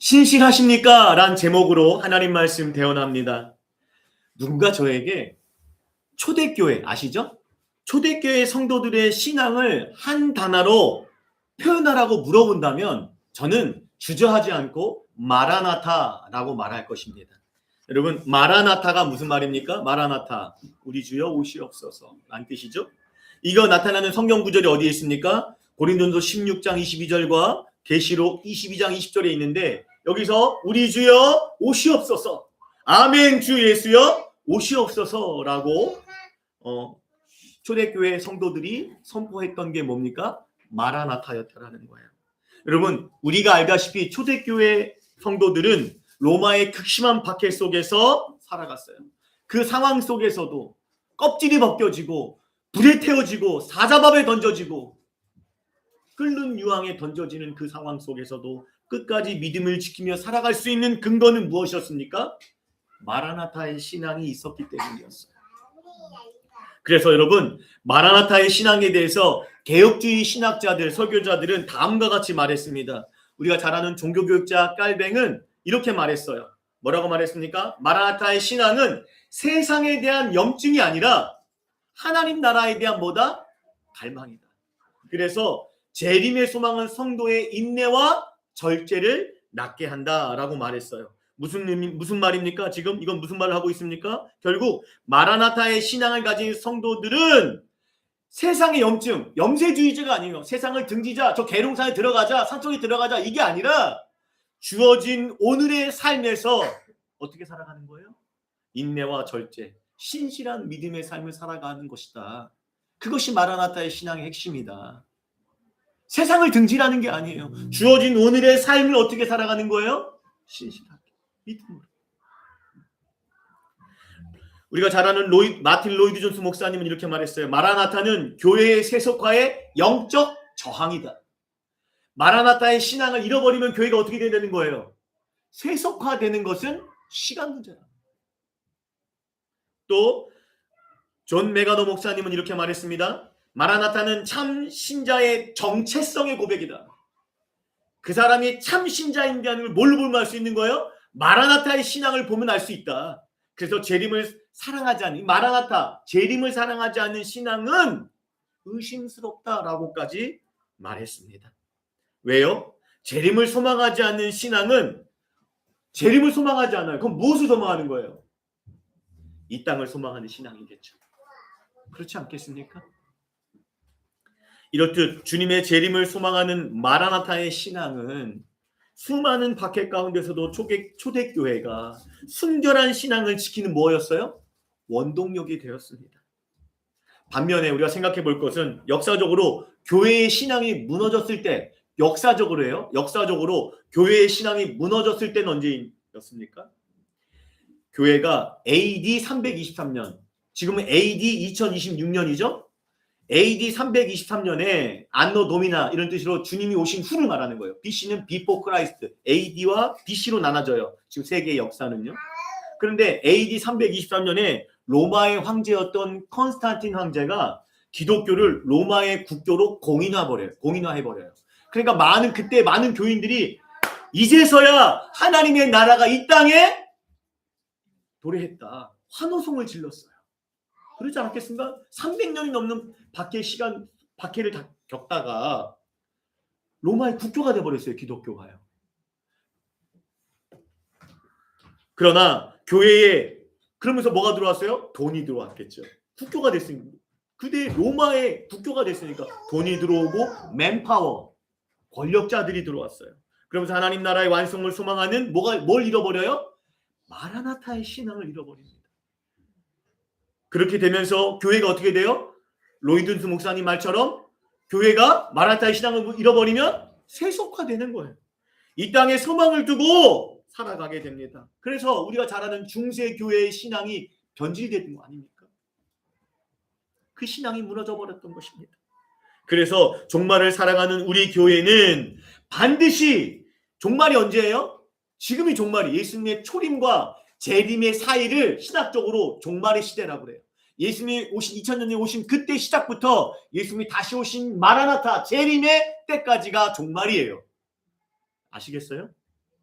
신실하십니까? 란 제목으로 하나님 말씀 대언합니다. 누군가 저에게 초대교회 아시죠? 초대교회 성도들의 신앙을 한 단어로 표현하라고 물어본다면 저는 주저하지 않고 마라나타라고 말할 것입니다. 여러분, 마라나타가 무슨 말입니까? 마라나타, 우리 주여 오시옵소서 라는 뜻이죠. 이거 나타나는 성경 구절이 어디에 있습니까? 고린도전서 16장 22절과 계시록 22장 20절에 있는데, 여기서 우리 주여 오시옵소서, 아멘, 주 예수여 오시옵소서라고 초대교회 성도들이 선포했던 게 뭡니까? 마라나타였다라는 거예요. 여러분, 우리가 알다시피 초대교회 성도들은 로마의 극심한 박해 속에서 살아갔어요. 그 상황 속에서도 껍질이 벗겨지고 불에 태워지고 사자밥에 던져지고 끓는 유황에 던져지는 그 상황 속에서도 끝까지 믿음을 지키며 살아갈 수 있는 근거는 무엇이었습니까? 마라나타의 신앙이 있었기 때문이었어요. 그래서 여러분, 마라나타의 신앙에 대해서 개혁주의 신학자들, 설교자들은 다음과 같이 말했습니다. 우리가 잘 아는 종교교육자 깔뱅은 이렇게 말했어요. 뭐라고 말했습니까? 마라나타의 신앙은 세상에 대한 염증이 아니라 하나님 나라에 대한 뭐다? 갈망이다. 그래서 재림의 소망은 성도의 인내와 절제를 낳게 한다라고 말했어요. 무슨 말입니까? 지금 이건 무슨 말을 하고 있습니까? 결국 마라나타의 신앙을 가진 성도들은 세상의 염증, 염세주의자가 아니에요. 세상을 등지자, 저 계룡산에 들어가자, 산속에 들어가자, 이게 아니라 주어진 오늘의 삶에서 어떻게 살아가는 거예요? 인내와 절제, 신실한 믿음의 삶을 살아가는 것이다. 그것이 마라나타의 신앙의 핵심이다. 세상을 등지라는 게 아니에요. 주어진 오늘의 삶을 어떻게 살아가는 거예요? 신실하게, 믿음으로. 우리가 잘 아는 마틴 로이드 존스 목사님은 이렇게 말했어요. 마라나타는 교회의 세속화의 영적 저항이다. 마라나타의 신앙을 잃어버리면 교회가 어떻게 되는 거예요? 세속화되는 것은 시간 문제다. 또 존 메가노 목사님은 이렇게 말했습니다. 마라나타는 참 신자의 정체성의 고백이다. 그 사람이 참 신자인지 뭘로 보면 알 수 있는 거예요? 마라나타의 신앙을 보면 알 수 있다. 그래서 재림을 사랑하지 않는 마라나타, 재림을 사랑하지 않는 신앙은 의심스럽다라고까지 말했습니다. 왜요? 재림을 소망하지 않는 신앙은 재림을 소망하지 않아요. 그럼 무엇을 소망하는 거예요? 이 땅을 소망하는 신앙이겠죠. 그렇지 않겠습니까? 이렇듯 주님의 재림을 소망하는 마라나타의 신앙은 수많은 박해 가운데서도 초대교회가 순결한 신앙을 지키는 뭐였어요? 원동력이 되었습니다. 반면에 우리가 생각해 볼 것은 역사적으로 교회의 신앙이 무너졌을 때, 역사적으로 교회의 신앙이 무너졌을 때는 언제였습니까? 교회가 AD 323년, 지금은 AD 2026년이죠? AD 323년에 안노 도미나 이런 뜻으로 주님이 오신 후를 말하는 거예요. BC는 Before Christ, AD와 BC로 나눠져요. 지금 세계의 역사는요. 그런데 AD 323년에 로마의 황제였던 컨스탄틴 황제가 기독교를 로마의 국교로 공인화해버려요. 그러니까 그때 많은 교인들이 이제서야 하나님의 나라가 이 땅에 도래했다. 환호성을 질렀어요. 그렇지 않겠습니까? 300년이 넘는 박해를 다 겪다가 로마의 국교가 돼버렸어요. 기독교가요. 그러나 교회에 그러면서 뭐가 들어왔어요? 돈이 들어왔겠죠. 국교가 됐으니까. 그때 로마의 국교가 됐으니까 돈이 들어오고 맨파워, 권력자들이 들어왔어요. 그러면서 하나님 나라의 완성을 소망하는 뭘 잃어버려요? 마라나타의 신앙을 잃어버립니다. 그렇게 되면서 교회가 어떻게 돼요? 로이든스 목사님 말처럼 교회가 마라나타의 신앙을 잃어버리면 세속화되는 거예요. 이 땅에 소망을 두고 살아가게 됩니다. 그래서 우리가 잘 아는 중세교회의 신앙이 변질되는 거 아닙니까? 그 신앙이 무너져 버렸던 것입니다. 그래서 종말을 살아가는 우리 교회는 반드시 종말이 언제예요? 지금이 종말이 예수님의 초림과 재림의 사이를 신학적으로 종말의 시대라고 그래요. 예수님이 오신 2000년에 오신 그때 시작부터 예수님이 다시 오신 마라나타 재림의 때까지가 종말이에요. 아시겠어요?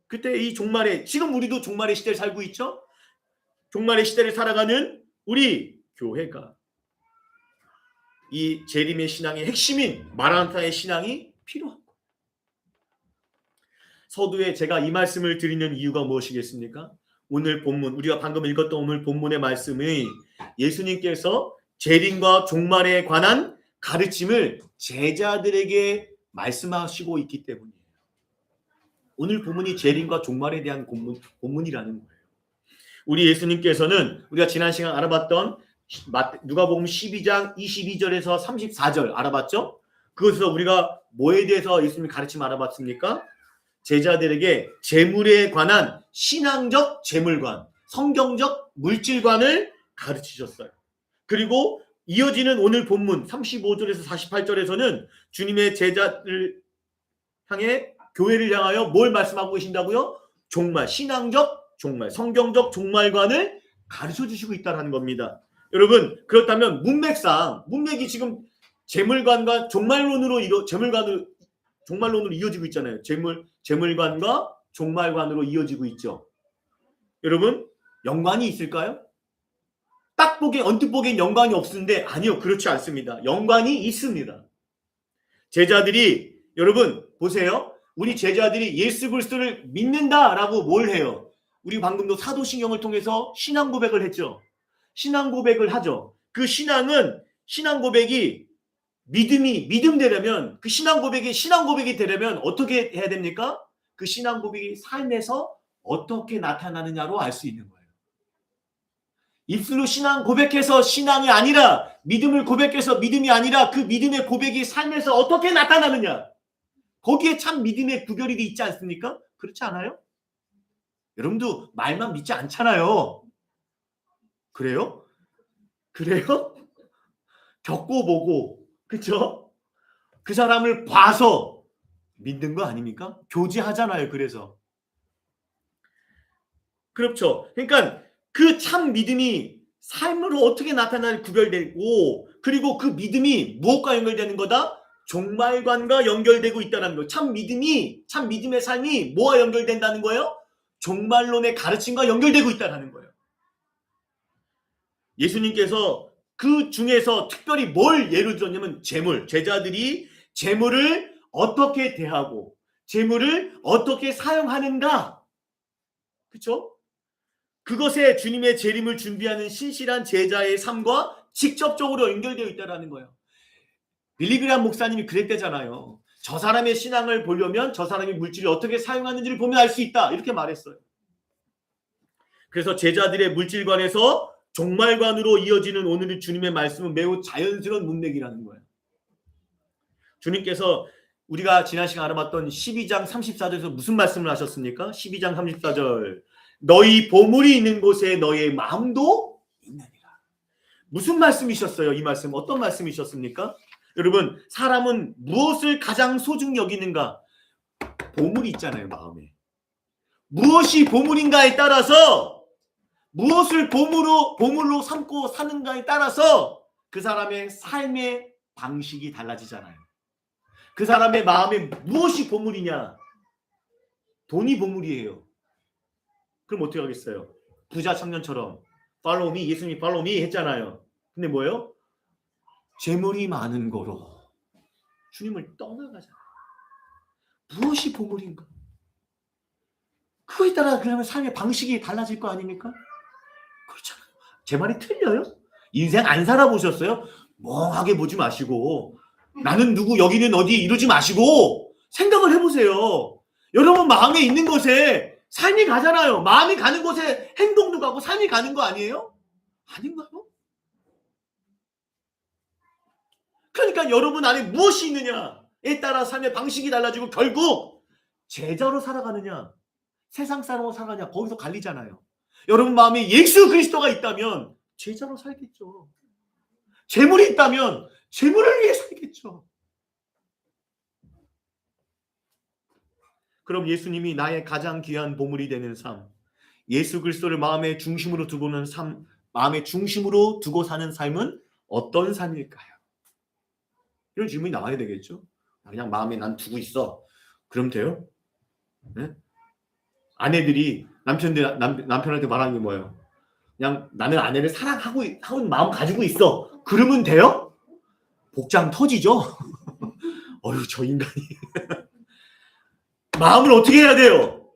그때 이 종말의, 지금 우리도 종말의 시대를 살고 있죠. 종말의 시대를 살아가는 우리 교회가 이 재림의 신앙의 핵심인 마라나타의 신앙이 필요한 거예요. 서두에 제가 이 말씀을 드리는 이유가 무엇이겠습니까? 오늘 본문, 우리가 방금 읽었던 오늘 본문의 말씀이 예수님께서 재림과 종말에 관한 가르침을 제자들에게 말씀하시고 있기 때문이에요. 오늘 본문이 재림과 종말에 대한 본문이라는 거예요. 우리 예수님께서는 우리가 지난 시간 알아봤던 누가복음 12장 22절에서 34절 알아봤죠? 그것에서 우리가 뭐에 대해서 예수님이 가르침 알아봤습니까? 제자들에게 재물에 관한 신앙적 재물관, 성경적 물질관을 가르치셨어요. 그리고 이어지는 오늘 본문 35절에서 48절에서는 주님의 제자들 향해 교회를 향하여 뭘 말씀하고 계신다고요? 종말, 신앙적 종말, 성경적 종말관을 가르쳐 주시고 있다는 겁니다. 여러분, 그렇다면 문맥이 지금 재물관과 종말론으로 이어지고 있잖아요. 재물관과 종말관으로 이어지고 있죠. 여러분, 연관이 있을까요? 언뜻 보기엔 연관이 없는데 아니요, 그렇지 않습니다. 연관이 있습니다. 제자들이, 여러분 보세요. 우리 제자들이 예수 그리스도를 믿는다라고 뭘 해요? 우리 방금도 사도신경을 통해서 신앙 고백을 했죠. 신앙 고백을 하죠. 그 신앙 고백이 믿음되려면, 그 신앙 고백이 되려면 어떻게 해야 됩니까? 그 신앙 고백이 삶에서 어떻게 나타나느냐로 알 수 있는 거예요. 입술로 신앙 고백해서 신앙이 아니라, 믿음을 고백해서 믿음이 아니라 그 믿음의 고백이 삶에서 어떻게 나타나느냐, 거기에 참 믿음의 구별이 있지 않습니까? 그렇지 않아요? 여러분도 말만 믿지 않잖아요. 그래요? 겪고 보고, 그렇죠? 그 사람을 봐서 믿는 거 아닙니까? 교제하잖아요. 그렇죠. 그러니까 그 참 믿음이 삶으로 어떻게 나타날 구별되고, 그리고 그 믿음이 무엇과 연결되는 거다? 종말관과 연결되고 있다는 거예요. 참 믿음의 삶이 뭐와 연결된다는 거예요? 종말론의 가르침과 연결되고 있다는 거예요. 예수님께서 그 중에서 특별히 뭘 예를 들었냐면 제자들이 재물을 어떻게 대하고 재물을 어떻게 사용하는가, 그렇죠? 그것에 주님의 재림을 준비하는 신실한 제자의 삶과 직접적으로 연결되어 있다는 거예요. 빌리 그레이엄 목사님이 그랬대잖아요. 저 사람의 신앙을 보려면 저 사람이 물질을 어떻게 사용하는지를 보면 알 수 있다, 이렇게 말했어요. 그래서 제자들의 물질관에서 종말관으로 이어지는 오늘의 주님의 말씀은 매우 자연스러운 문맥이라는 거예요. 주님께서 우리가 지난 시간 알아봤던 12장 34절에서 무슨 말씀을 하셨습니까? 12장 34절, 너희 보물이 있는 곳에 너희의 마음도 있느니라. 무슨 말씀이셨어요? 이 말씀 어떤 말씀이셨습니까? 여러분, 사람은 무엇을 가장 소중히 여기는가? 보물이 있잖아요, 마음에. 무엇이 보물인가에 따라서, 무엇을 보물로 삼고 사는가에 따라서 그 사람의 삶의 방식이 달라지잖아요. 그 사람의 마음에 무엇이 보물이냐? 돈이 보물이에요. 그럼 어떻게 하겠어요? 부자 청년처럼 팔로우 미, 예수님이 팔로우 미 했잖아요. 근데 뭐예요? 재물이 많은 거로 주님을 떠나가잖아요. 무엇이 보물인가? 그거에 따라 그러면 삶의 방식이 달라질 거 아닙니까? 그렇잖아요. 제 말이 틀려요? 인생 안 살아보셨어요? 멍하게 보지 마시고, 나는 누구, 여기는 어디 이러지 마시고 생각을 해보세요. 여러분 마음에 있는 곳에 삶이 가잖아요. 마음이 가는 곳에 행동도 가고 삶이 가는 거 아니에요? 아닌가요? 그러니까 여러분 안에 무엇이 있느냐에 따라 삶의 방식이 달라지고, 결국 제자로 살아가느냐 세상 사람으로 살아가느냐, 거기서 갈리잖아요. 여러분 마음에 예수 그리스도가 있다면 제자로 살겠죠. 재물이 있다면 재물을 위해 살겠죠. 그럼 예수님이 나의 가장 귀한 보물이 되는 삶, 예수 그리스도를 마음의 중심으로 두고는 삶, 마음의 중심으로 두고 사는 삶은 어떤 삶일까요? 이런 질문이 나와야 되겠죠. 그냥 마음에 난 두고 있어, 그럼 돼요? 네? 아내들이 남편한테 말하는 게 뭐예요? 그냥 나는 아내를 사랑하고 하는 마음 가지고 있어. 그러면 돼요? 복장 터지죠? 어휴, 저 인간이. 마음을 어떻게 해야 돼요?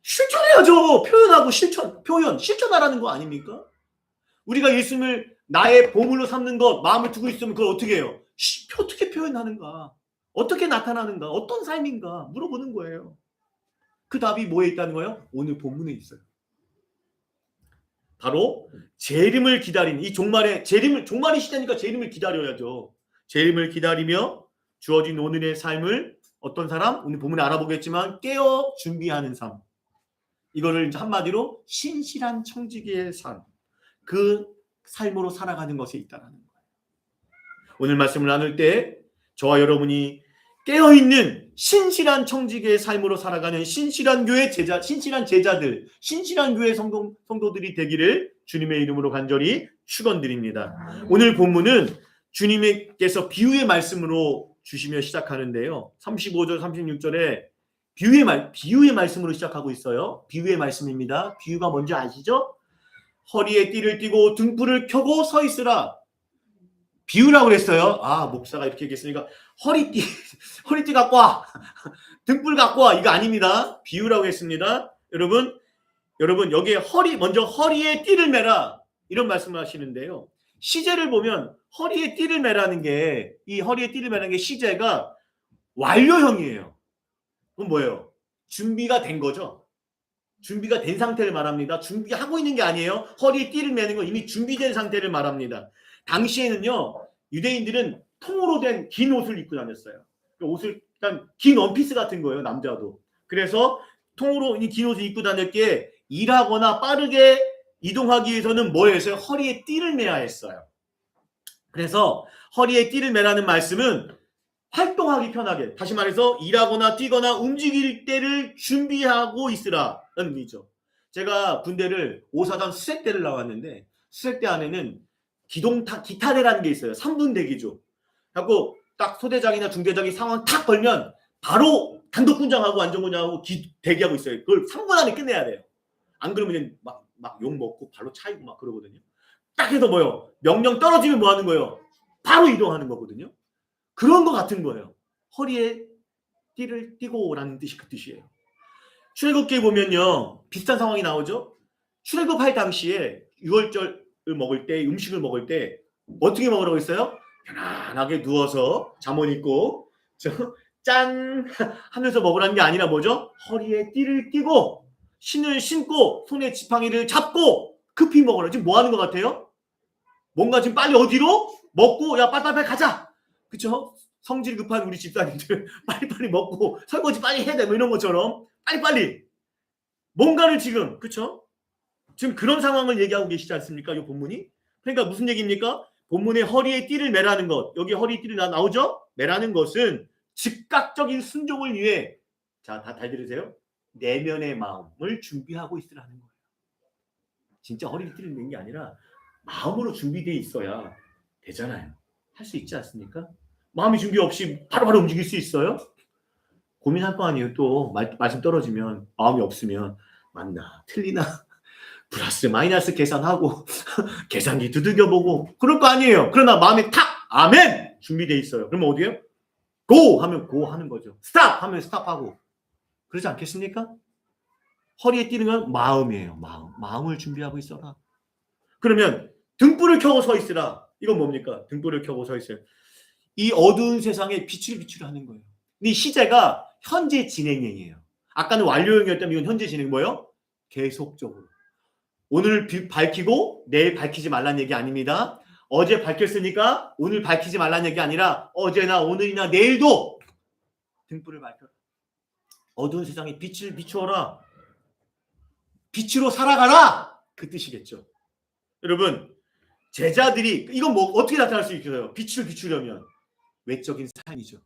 실천해야죠. 표현하고 실천하라는 거 아닙니까? 우리가 예수님을 나의 보물로 삼는 것, 마음을 두고 있으면 그걸 어떻게 해요? 어떻게 표현하는가? 어떻게 나타나는가? 어떤 삶인가? 물어보는 거예요. 그 답이 뭐에 있다는 거예요? 오늘 본문에 있어요. 바로 재림을 기다리는 이 종말의 종말이 시대니까 재림을 기다려야죠. 재림을 기다리며 주어진 오늘의 삶을 어떤 사람? 오늘 본문에 알아보겠지만 깨어 준비하는 삶. 이거를 한마디로 신실한 청지기의 삶. 그 삶으로 살아가는 것에 있다라는 거예요. 오늘 말씀을 나눌 때 저와 여러분이 깨어있는 신실한 청지기의 삶으로 살아가는 신실한 교회 신실한 제자들, 신실한 교회 성도들이 되기를 주님의 이름으로 간절히 축원드립니다. 오늘 본문은 주님께서 비유의 말씀으로 주시며 시작하는데요. 35절, 36절에 비유의 말씀으로 시작하고 있어요. 비유의 말씀입니다. 비유가 뭔지 아시죠? 허리에 띠를 띠고 등불을 켜고 서 있으라. 비유라고 그랬어요. 아, 목사가 이렇게 얘기했으니까 허리띠 갖고 와. 등불 갖고 와. 이거 아닙니다. 비유라고 했습니다. 여러분 여기에 먼저 허리에 띠를 매라. 이런 말씀을 하시는데요. 시제를 보면 허리에 띠를 매라는 게 이 허리에 띠를 매라는 게 시제가 완료형이에요. 그럼 뭐예요? 준비가 된 거죠. 준비가 된 상태를 말합니다. 준비하고 있는 게 아니에요. 허리에 띠를 매는 건 이미 준비된 상태를 말합니다. 당시에는요, 유대인들은 통으로 된 긴 옷을 입고 다녔어요. 옷을 일단 긴 원피스 같은 거예요, 남자도. 그래서 통으로 긴 옷을 입고 다녔기에 일하거나 빠르게 이동하기 위해서는 뭐 했어요? 허리에 띠를 매야 했어요. 그래서 허리에 띠를 매라는 말씀은 활동하기 편하게, 다시 말해서 일하거나 뛰거나 움직일 때를 준비하고 있으라는 의미죠. 제가 군대를 5사단 수색대를 나왔는데 수색대 안에는 기타대라는 게 있어요. 3분 대기죠. 그래갖고 딱 소대장이나 중대장이 상황 탁 걸면 바로 단독군장하고 안전군장하고 대기하고 있어요. 그걸 3분 안에 끝내야 돼요. 안 그러면 막 욕 먹고 발로 차이고 막 그러거든요. 딱 해서 뭐요? 명령 떨어지면 뭐 하는 거예요? 바로 이동하는 거거든요. 그런 것 같은 거예요. 허리에 띠를 띠고라는 뜻이 그 뜻이에요. 출애굽기에 보면요, 비슷한 상황이 나오죠. 출애굽할 당시에 6월절을 먹을 때, 음식을 먹을 때 어떻게 먹으라고 했어요? 편안하게 누워서 잠옷 입고 짠 하면서 먹으라는 게 아니라 뭐죠? 허리에 띠를 띠고 신을 신고 손에 지팡이를 잡고 급히 먹으라. 지금 뭐 하는 것 같아요? 뭔가 지금 빨리 어디로? 먹고 야 빨리 가자. 그쵸? 성질 급한 우리 집사님들 빨리빨리 먹고 설거지 빨리 해야 돼. 뭐 이런 것처럼 빨리빨리 뭔가를 지금, 그쵸? 지금 그런 상황을 얘기하고 계시지 않습니까? 이 본문이. 그러니까 무슨 얘기입니까? 본문에 허리에 띠를 매라는 것, 여기 허리에 띠를 나오죠? 매라는 것은 즉각적인 순종을 위해, 자, 다 들으세요? 내면의 마음을 준비하고 있으라는 거예요. 진짜 허리에 띠를 맨 게 아니라 마음으로 준비되어 있어야 되잖아요. 할 수 있지 않습니까? 마음이 준비 없이 바로바로 움직일 수 있어요? 고민할 거 아니에요. 또 말씀 떨어지면, 마음이 없으면 맞나 틀리나 플러스 마이너스 계산하고 계산기 두들겨보고 그럴 거 아니에요. 그러나 마음이 탁 아멘 준비돼 있어요. 그러면 어디에요? 고 하면 고 하는 거죠. 스탑 하면 스탑하고. 그러지 않겠습니까? 허리에 띠는 건 마음이에요. 마음을 준비하고 있어라. 그러면 등불을 켜고 서 있으라. 이건 뭡니까? 등불을 켜고 서 있어요. 이 어두운 세상에 빛을 비추라는 거예요. 이 시제가 현재 진행형이에요. 아까는 완료형이었다면 이건 현재 진행 뭐예요? 계속적으로. 오늘 밝히고 내일 밝히지 말라는 얘기 아닙니다. 어제 밝혔으니까 오늘 밝히지 말라는 얘기 아니라 어제나 오늘이나 내일도 등불을 밝혀라. 어두운 세상에 빛을 비추어라. 빛으로 살아가라. 그 뜻이겠죠. 여러분, 제자들이 이건 뭐 어떻게 나타날 수 있겠어요? 빛을 비추려면 외적인 삶이죠.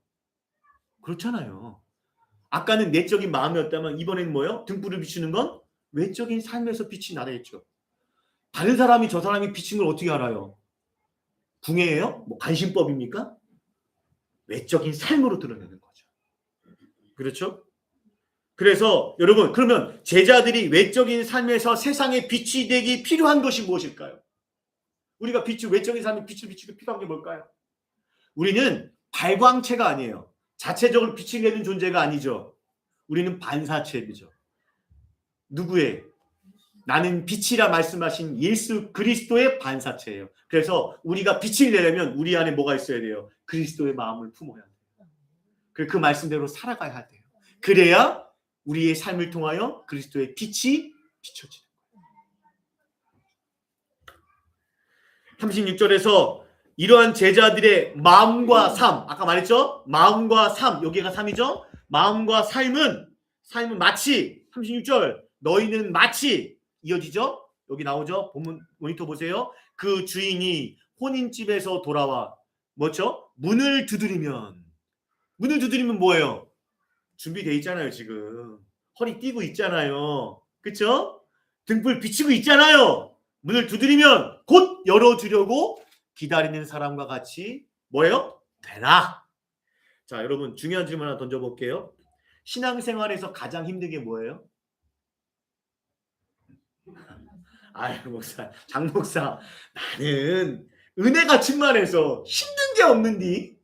그렇잖아요. 아까는 내적인 마음이었다면 이번에는 뭐예요? 등불을 비추는 건 외적인 삶에서 빛이 나겠죠. 다른 사람이 저 사람이 비친 걸 어떻게 알아요? 궁예예요? 뭐 간신법입니까? 외적인 삶으로 드러내는 거죠. 그렇죠? 그래서 여러분, 그러면 제자들이 외적인 삶에서 세상에 빛이 되기 필요한 것이 무엇일까요? 우리가 외적인 삶에 빛을 비추기 필요한 게 뭘까요? 우리는 발광체가 아니에요. 자체적으로 빛을 내는 존재가 아니죠. 우리는 반사체이죠. 누구의? 나는 빛이라 말씀하신 예수 그리스도의 반사체예요. 그래서 우리가 빛을 내려면 우리 안에 뭐가 있어야 돼요? 그리스도의 마음을 품어야 돼요. 그 말씀대로 살아가야 돼요. 그래야 우리의 삶을 통하여 그리스도의 빛이 비춰지는 거예요. 36절에서 이러한 제자들의 마음과 삶, 아까 말했죠? 마음과 삶, 여기가 삶이죠? 마음과 삶은 마치 36절 너희는 마치 이어지죠? 여기 나오죠? 본문 모니터 보세요. 그 주인이 혼인집에서 돌아와 뭐죠? 문을 두드리면 뭐예요? 준비돼 있잖아요. 지금 허리 띄고 있잖아요. 그쵸? 등불 비치고 있잖아요. 문을 두드리면 곧 열어주려고 기다리는 사람과 같이 뭐예요? 되라. 자, 여러분 중요한 질문 하나 던져볼게요. 신앙생활에서 가장 힘든 게 뭐예요? 아유 목사, 장 목사, 나는 은혜가 충만해서 힘든 게 없는디.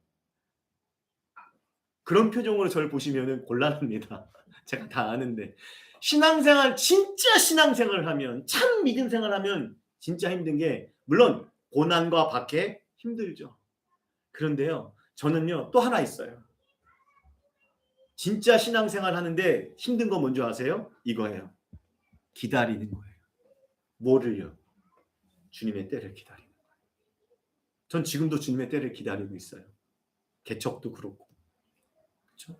그런 표정으로 저를 보시면 곤란합니다. 제가 다 아는데. 신앙생활, 진짜 신앙생활을 하면, 참 믿음 생활하면 진짜 힘든 게 물론 고난과 박해 힘들죠. 그런데요, 저는요 또 하나 있어요. 진짜 신앙생활 하는데 힘든 거 뭔지 아세요? 이거예요. 기다리는 거예요. 뭐를요? 주님의 때를 기다리는 거예요. 전 지금도 주님의 때를 기다리고 있어요. 개척도 그렇고. 그렇죠?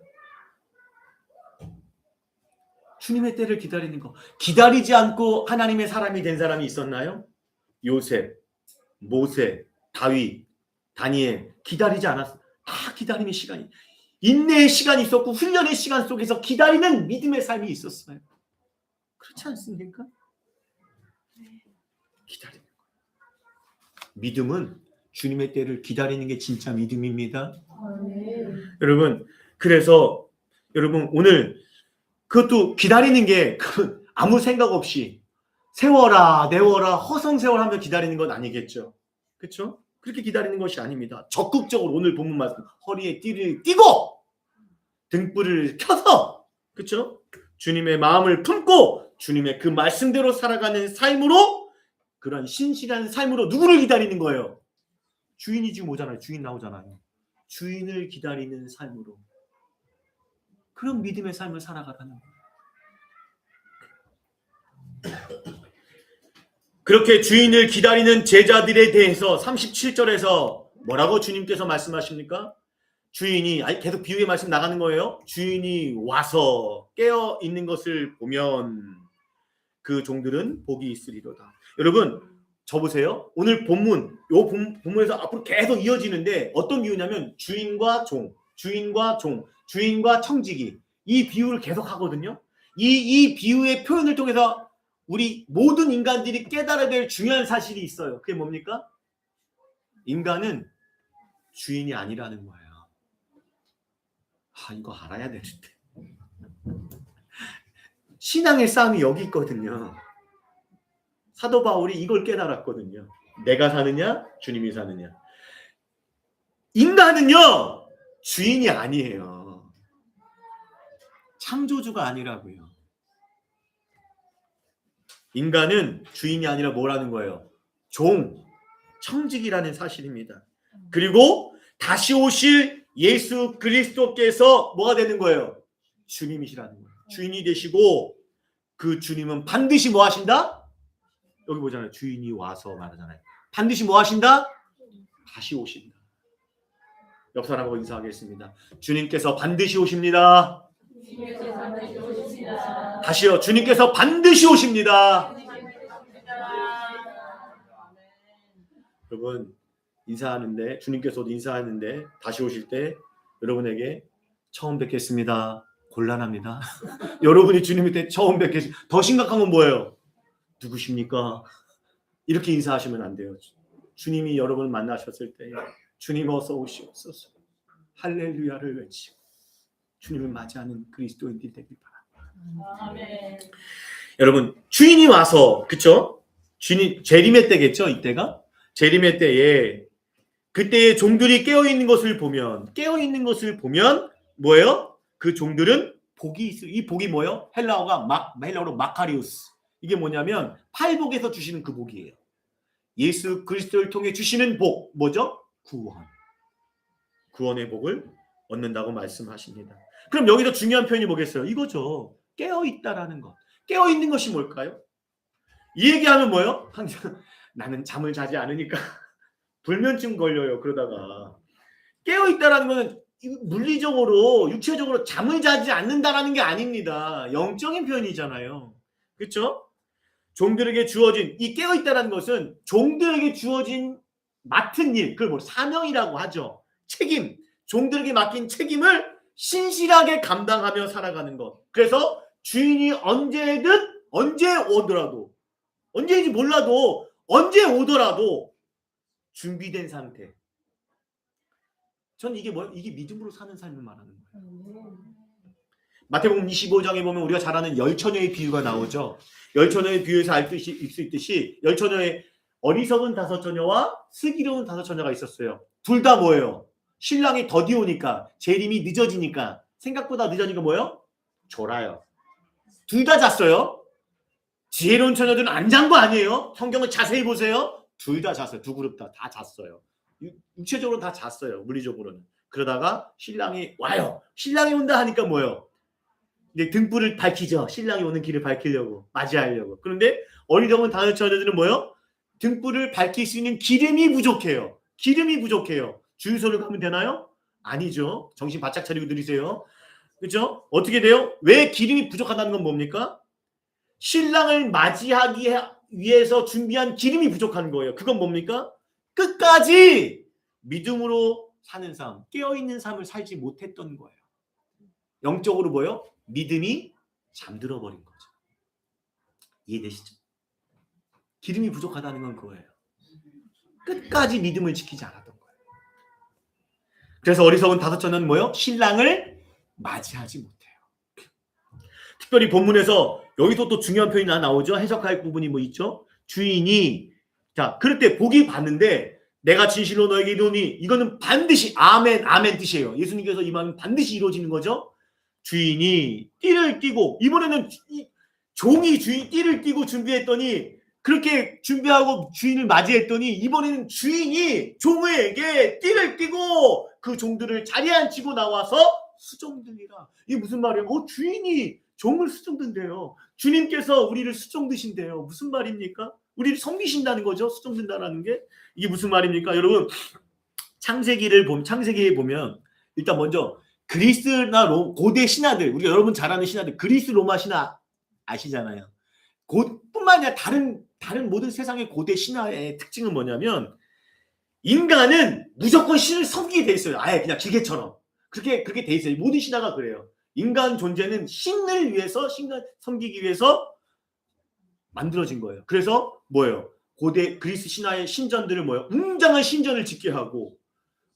주님의 때를 기다리는 거. 기다리지 않고 하나님의 사람이 된 사람이 있었나요? 요셉, 모세, 다윗, 다니엘 기다리지 않았어. 다 기다림의 시간이, 인내의 시간이 있었고 훈련의 시간 속에서 기다리는 믿음의 삶이 있었어요. 그렇지 않습니까? 기다리는 거예요. 믿음은 주님의 때를 기다리는 게 진짜 믿음입니다. 여러분, 그래서 여러분 오늘 그것도 기다리는 게 아무 생각 없이 세워라 내워라 허송세월하며 기다리는 건 아니겠죠. 그렇죠? 그렇게 기다리는 것이 아닙니다. 적극적으로 오늘 본문 말씀 허리에 띠를 띠고 등불을 켜서 그렇죠? 주님의 마음을 품고 주님의 그 말씀대로 살아가는 삶으로, 그런 신실한 삶으로 누구를 기다리는 거예요? 주인이 지금 오잖아요. 주인 나오잖아요. 주인을 기다리는 삶으로, 그런 믿음의 삶을 살아가라는 거예요. 그렇게 주인을 기다리는 제자들에 대해서 37절에서 뭐라고 주님께서 말씀하십니까? 주인이, 계속 비유의 말씀 나가는 거예요. 주인이 와서 깨어 있는 것을 보면 그 종들은 복이 있으리로다. 여러분 저 보세요. 오늘 본문, 요 본문에서 앞으로 계속 이어지는데 어떤 비유냐면 주인과 종, 주인과 종, 주인과 청지기, 이 비유를 계속 하거든요. 이 비유의 표현을 통해서 우리 모든 인간들이 깨달아야 될 중요한 사실이 있어요. 그게 뭡니까? 인간은 주인이 아니라는 거예요. 이거 알아야 되는데. 신앙의 싸움이 여기 있거든요. 사도 바울이 이걸 깨달았거든요. 내가 사느냐 주님이 사느냐. 인간은요 주인이 아니에요. 창조주가 아니라고요. 인간은 주인이 아니라 뭐라는 거예요? 종, 청직이라는 사실입니다. 그리고 다시 오실 예수 그리스도께서 뭐가 되는 거예요? 주님이시라는 거예요. 주인이 되시고 그 주님은 반드시 뭐 하신다? 여기 보잖아요. 주인이 와서 말하잖아요. 반드시 뭐 하신다? 다시 오신다. 옆 사람하고 인사하겠습니다. 주님께서 반드시 오십니다. 다시요. 주님께서 반드시 오십니다. 여러분 인사하는데, 주님께서도 인사하는데 다시 오실 때 여러분에게 처음 뵙겠습니다. 곤란합니다. 여러분이 주님한테 처음 뵙겠습니다. 더 심각한 건 뭐예요? 누구십니까? 이렇게 인사하시면 안 돼요. 주님이 여러분을 만나셨을 때 주님 어서 오시옵소서 할렐루야를 외치고 주님을 맞이하는 그리스도인들이 되길 바랍니다. 아멘. 여러분 주인이 와서 그쵸? 주인이 재림의 때겠죠? 이때가 재림의 때에 그때의 종들이 깨어있는 것을 보면 뭐예요? 그 종들은 복이 있어요. 이 복이 뭐예요? 헬라어로 마카리우스. 이게 뭐냐면 팔복에서 주시는 그 복이에요. 예수 그리스도를 통해 주시는 복 뭐죠? 구원의 복을 얻는다고 말씀하십니다. 그럼 여기서 중요한 표현이 뭐겠어요? 이거죠. 깨어있다라는 것. 깨어있는 것이 뭘까요? 이 얘기하면 뭐예요? 항상 나는 잠을 자지 않으니까 불면증 걸려요. 그러다가 깨어있다라는 것은 물리적으로 육체적으로 잠을 자지 않는다라는 게 아닙니다. 영적인 표현이잖아요. 그렇죠? 종들에게 주어진 이 깨어있다라는 것은 종들에게 주어진 맡은 일, 그걸 뭐 사명이라고 하죠. 책임, 종들에게 맡긴 책임을 신실하게 감당하며 살아가는 것. 그래서 주인이 언제 오더라도 언제인지 몰라도 언제 오더라도 준비된 상태. 전 이게 믿음으로 사는 삶을 말하는 거예요. 마태복음 25장에 보면 우리가 잘 아는 열처녀의 비유가 나오죠. 열처녀의 비유에서 알 수 있듯이 열처녀의 어리석은 5처녀와 슬기로운 5처녀가 있었어요. 둘 다 뭐예요? 신랑이 더디 오니까 재림이 늦어지니까 생각보다 늦어지니까 뭐예요? 졸아요. 둘 다 잤어요. 지혜로운 처녀들은 안 잔 거 아니에요? 성경을 자세히 보세요. 둘 다 잤어요. 두 그룹 다 잤어요. 육체적으로 다 잤어요. 물리적으로는. 그러다가 신랑이 와요. 신랑이 온다 하니까 뭐예요? 이제 등불을 밝히죠. 신랑이 오는 길을 밝히려고, 맞이하려고. 그런데 어리석은 5처녀들은 뭐예요? 등불을 밝힐 수 있는 기름이 부족해요. 주유소를 가면 되나요? 아니죠. 정신 바짝 차리고 들으세요. 그렇죠? 어떻게 돼요? 왜 기름이 부족하다는 건 뭡니까? 신랑을 맞이하기 위해서 준비한 기름이 부족한 거예요. 그건 뭡니까? 끝까지 믿음으로 사는 삶, 깨어있는 삶을 살지 못했던 거예요. 영적으로 뭐예요? 믿음이 잠들어 버린 거죠. 이해되시죠? 기름이 부족하다는 건 그거예요. 끝까지 믿음을 지키지 않았던 거예요. 그래서 어리석은 5처녀는 뭐예요? 신랑을 맞이하지 못해요. 특별히 본문에서 여기서 또 중요한 표현이 나오죠. 해석할 부분이 뭐 있죠? 주인이 자 그럴 때 복이 받는데 내가 진실로 너에게 이르노니 이거는 반드시 아멘 뜻이에요. 예수님께서 이 말은 반드시 이루어지는 거죠. 주인이 띠를 띠고 이번에는 종이 주인 띠를 띠고 준비했더니 그렇게 준비하고 주인을 맞이했더니 이번에는 주인이 종에게 띠를 띠고 그 종들을 자리에 앉히고 나와서 수종드리라. 이게 무슨 말이에요? 주인이 종을 수종든대요. 주님께서 우리를 수종드신대요. 무슨 말입니까? 우리를 섬기신다는 거죠. 수종든다라는 게 이게 무슨 말입니까? 여러분 창세기에 보면 일단 먼저 그리스나 고대 신화들 우리가 여러분 잘 아는 신화들 그리스 로마 신화 아시잖아요. 뿐만 아니라 다른 모든 세상의 고대 신화의 특징은 뭐냐면 인간은 무조건 신을 섬기게 돼 있어요. 아예 그냥 기계처럼 그렇게 돼 있어요. 모든 신화가 그래요. 인간 존재는 신을 위해서 신을 섬기기 위해서 만들어진 거예요. 그래서 뭐예요? 고대 그리스 신화의 신전들을 뭐예요? 웅장한 신전을 짓게 하고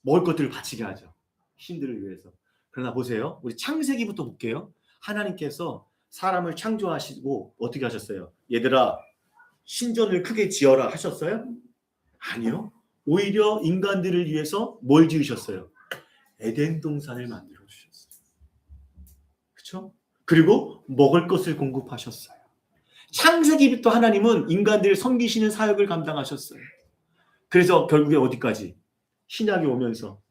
먹을 것들을 바치게 하죠. 신들을 위해서. 그러나 보세요. 우리 창세기부터 볼게요. 하나님께서 사람을 창조하시고 어떻게 하셨어요? 얘들아 신전을 크게 지어라 하셨어요? 아니요. 오히려 인간들을 위해서 뭘 지으셨어요? 에덴 동산을 만들어 주셨어요. 그렇죠? 그리고 먹을 것을 공급하셨어요. 창세기부터 하나님은 인간들을 섬기시는 사역을 감당하셨어요. 그래서 결국에 어디까지? 신약이 오면서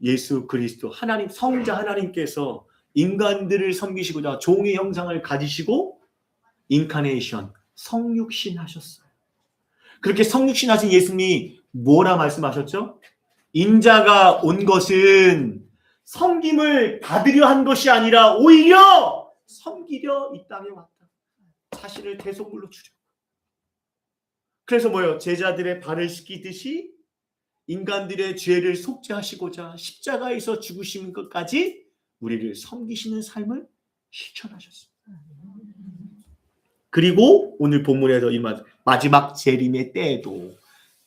예수 그리스도 하나님 성자 하나님께서 인간들을 섬기시고자 종의 형상을 가지시고 인카네이션 성육신 하셨어요. 그렇게 성육신 하신 예수님이 뭐라 말씀하셨죠? 인자가 온 것은 섬김을 받으려 한 것이 아니라 오히려 섬기려 이 땅에 왔다. 자신을 대속물로 주려. 그래서 뭐예요? 제자들의 발을 씻기듯이 인간들의 죄를 속죄하시고자 십자가에서 죽으신 것까지 우리를 섬기시는 삶을 실천하셨습니다. 그리고 오늘 본문에서 이 마지막 재림의 때에도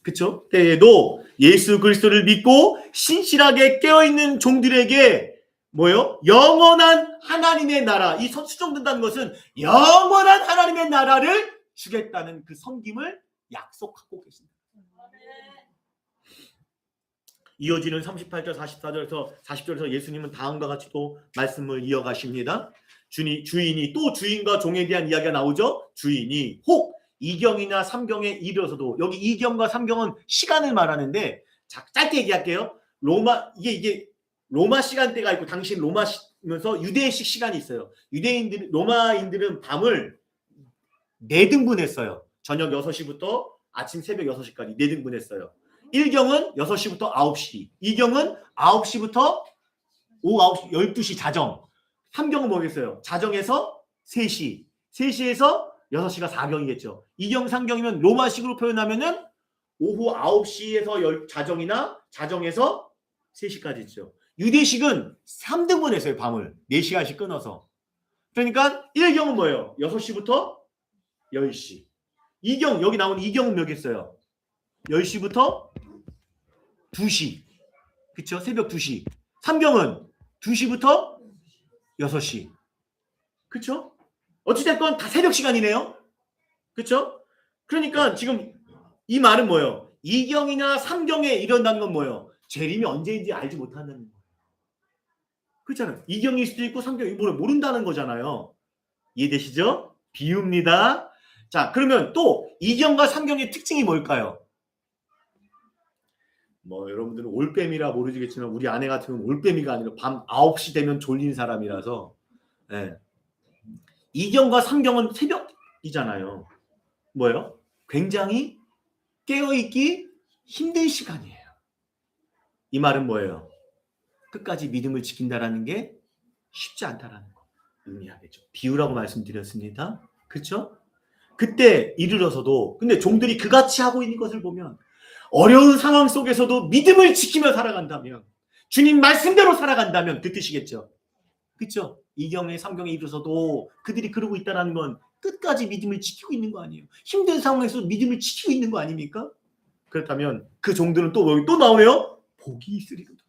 그렇죠? 때에도 예수 그리스도를 믿고 신실하게 깨어있는 종들에게 뭐요? 영원한 하나님의 나라. 이 수정된다는 것은 영원한 하나님의 나라를 주겠다는 그 섬김을 약속하고 계십니다. 이어지는 38절 44절에서 40절에서 예수님은 다음과 같이 또 말씀을 이어가십니다. 주인이 또 주인과 종에 대한 이야기가 나오죠. 주인이 혹 2경이나 3경에 이르러서도, 여기 2경과 3경은 시간을 말하는데, 짧게 얘기할게요. 이게 로마 시간대가 있고 당시 로마면서 유대식 시간이 있어요. 로마인들은 밤을 4등분했어요. 저녁 6시부터 아침 새벽 6시까지 4등분했어요. 1경은 6시부터 9시, 2경은 9시부터 오후 9시, 12시 자정. 3경은 뭐겠어요? 자정에서 3시, 3시에서 6시가 4경이겠죠. 2경, 3경이면 로마식으로 표현하면은 오후 9시에서 자정이나 자정에서 3시까지 있죠. 유대식은 3등분 했어요. 밤을 4시간씩 끊어서. 그러니까 1경은 뭐예요? 6시부터 10시. 2경, 여기 나온 2경은 몇겠어요? 10시부터 2시. 그쵸? 새벽 2시. 3경은 2시부터 6시. 그쵸? 어찌됐건 다 새벽 시간이네요. 그쵸? 그러니까 지금 이 말은 뭐예요? 2경이나 3경에 이런다는 건 뭐예요? 재림이 언제인지 알지 못한다는 거예요. 그렇잖아요. 2경일 수도 있고 3경이 모른다는 거잖아요. 이해되시죠? 비유입니다. 자, 그러면 또 2경과 3경의 특징이 뭘까요? 여러분들은 올빼미라 모르시겠지만 우리 아내 같은 경우는 올빼미가 아니라 밤 9시 되면 졸린 사람이라서, 네. 2경과 3경은 새벽이잖아요. 뭐예요? 굉장히 깨어있기 힘든 시간이에요. 이 말은 뭐예요? 끝까지 믿음을 지킨다라는 게 쉽지 않다라는 거 의미하겠죠. 비유라고 말씀드렸습니다. 그렇죠? 그때 이르러서도, 근데 종들이 그같이 하고 있는 것을 보면, 어려운 상황 속에서도 믿음을 지키며 살아간다면, 주님 말씀대로 살아간다면 그 뜻이겠죠. 그렇죠? 2경에 3경에 이르러서도 그들이 그러고 있다는 건 끝까지 믿음을 지키고 있는 거 아니에요. 힘든 상황에서 믿음을 지키고 있는 거 아닙니까? 그렇다면 그 종들은 또 나오네요. 복이 있으리로다.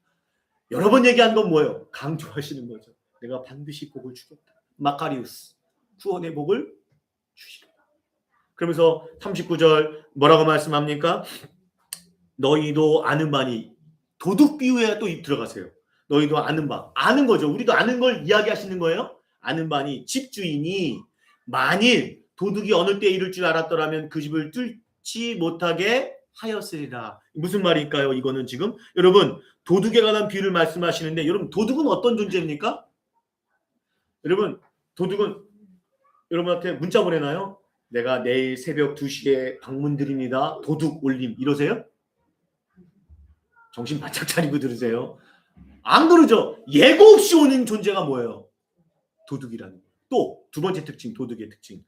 여러 번 얘기한 건 뭐예요? 강조하시는 거죠. 내가 반드시 복을 주겠다. 마카리우스, 구원의 복을 주시리라. 그러면서 39절 뭐라고 말씀합니까? 너희도 아는 바니, 도둑 비유에 또 들어가세요. 너희도 아는 바, 아는 거죠. 우리도 아는 걸 이야기하시는 거예요. 아는 바니 집주인이 만일 도둑이 어느 때 이를 줄 알았더라면 그 집을 뚫지 못하게 하였으리라. 무슨 말일까요? 이거는 지금 여러분 도둑에 관한 비유를 말씀하시는데, 여러분 도둑은 어떤 존재입니까? 여러분 도둑은 여러분한테 문자 보내나요? 내가 내일 새벽 2시에 방문 드립니다. 도둑 올림 이러세요? 정신 바짝 차리고 들으세요. 안 그러죠. 예고 없이 오는 존재가 뭐예요? 도둑이라는 거예요. 또 두 번째 특징, 도둑의 특징.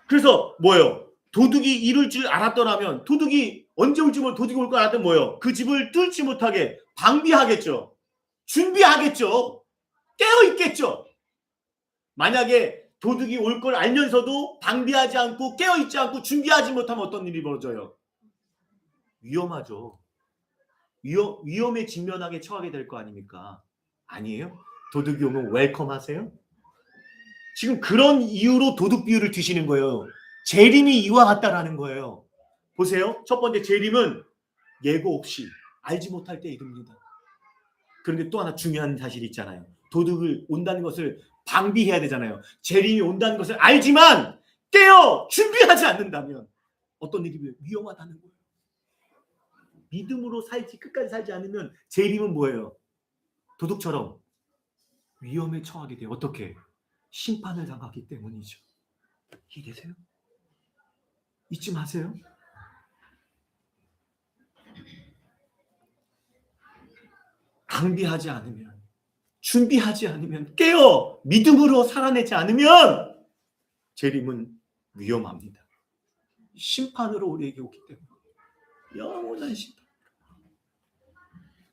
그래서 뭐예요? 도둑이 이룰 줄 알았더라면, 도둑이 언제 올지 모르고 도둑이 올 거 알았더니 뭐예요? 그 집을 뚫지 못하게 방비하겠죠. 준비하겠죠. 깨어있겠죠. 만약에 도둑이 올 걸 알면서도 방비하지 않고 깨어있지 않고 준비하지 못하면 어떤 일이 벌어져요? 위험하죠. 위험에 직면하게 처하게 될 거 아닙니까? 아니에요? 도둑이 오면 웰컴 하세요? 지금 그런 이유로 도둑 비유를 드시는 거예요. 재림이 이와 같다라는 거예요. 보세요. 첫 번째 재림은 예고 없이 알지 못할 때 이릅니다. 그런데 또 하나 중요한 사실이 있잖아요. 도둑을 온다는 것을 방비해야 되잖아요. 재림이 온다는 것을 알지만 깨어 준비하지 않는다면 어떤 일이 위험하다는 거예요. 믿음으로 살지, 끝까지 살지 않으면 재림은 뭐예요? 도둑처럼 위험에 처하게 돼요. 어떻게? 심판을 당하기 때문이죠. 이해되세요? 잊지 마세요. 방비하지 않으면, 준비하지 않으면, 깨어 믿음으로 살아내지 않으면 재림은 위험합니다. 심판으로 우리에게 오기 때문에. 영원한 심판.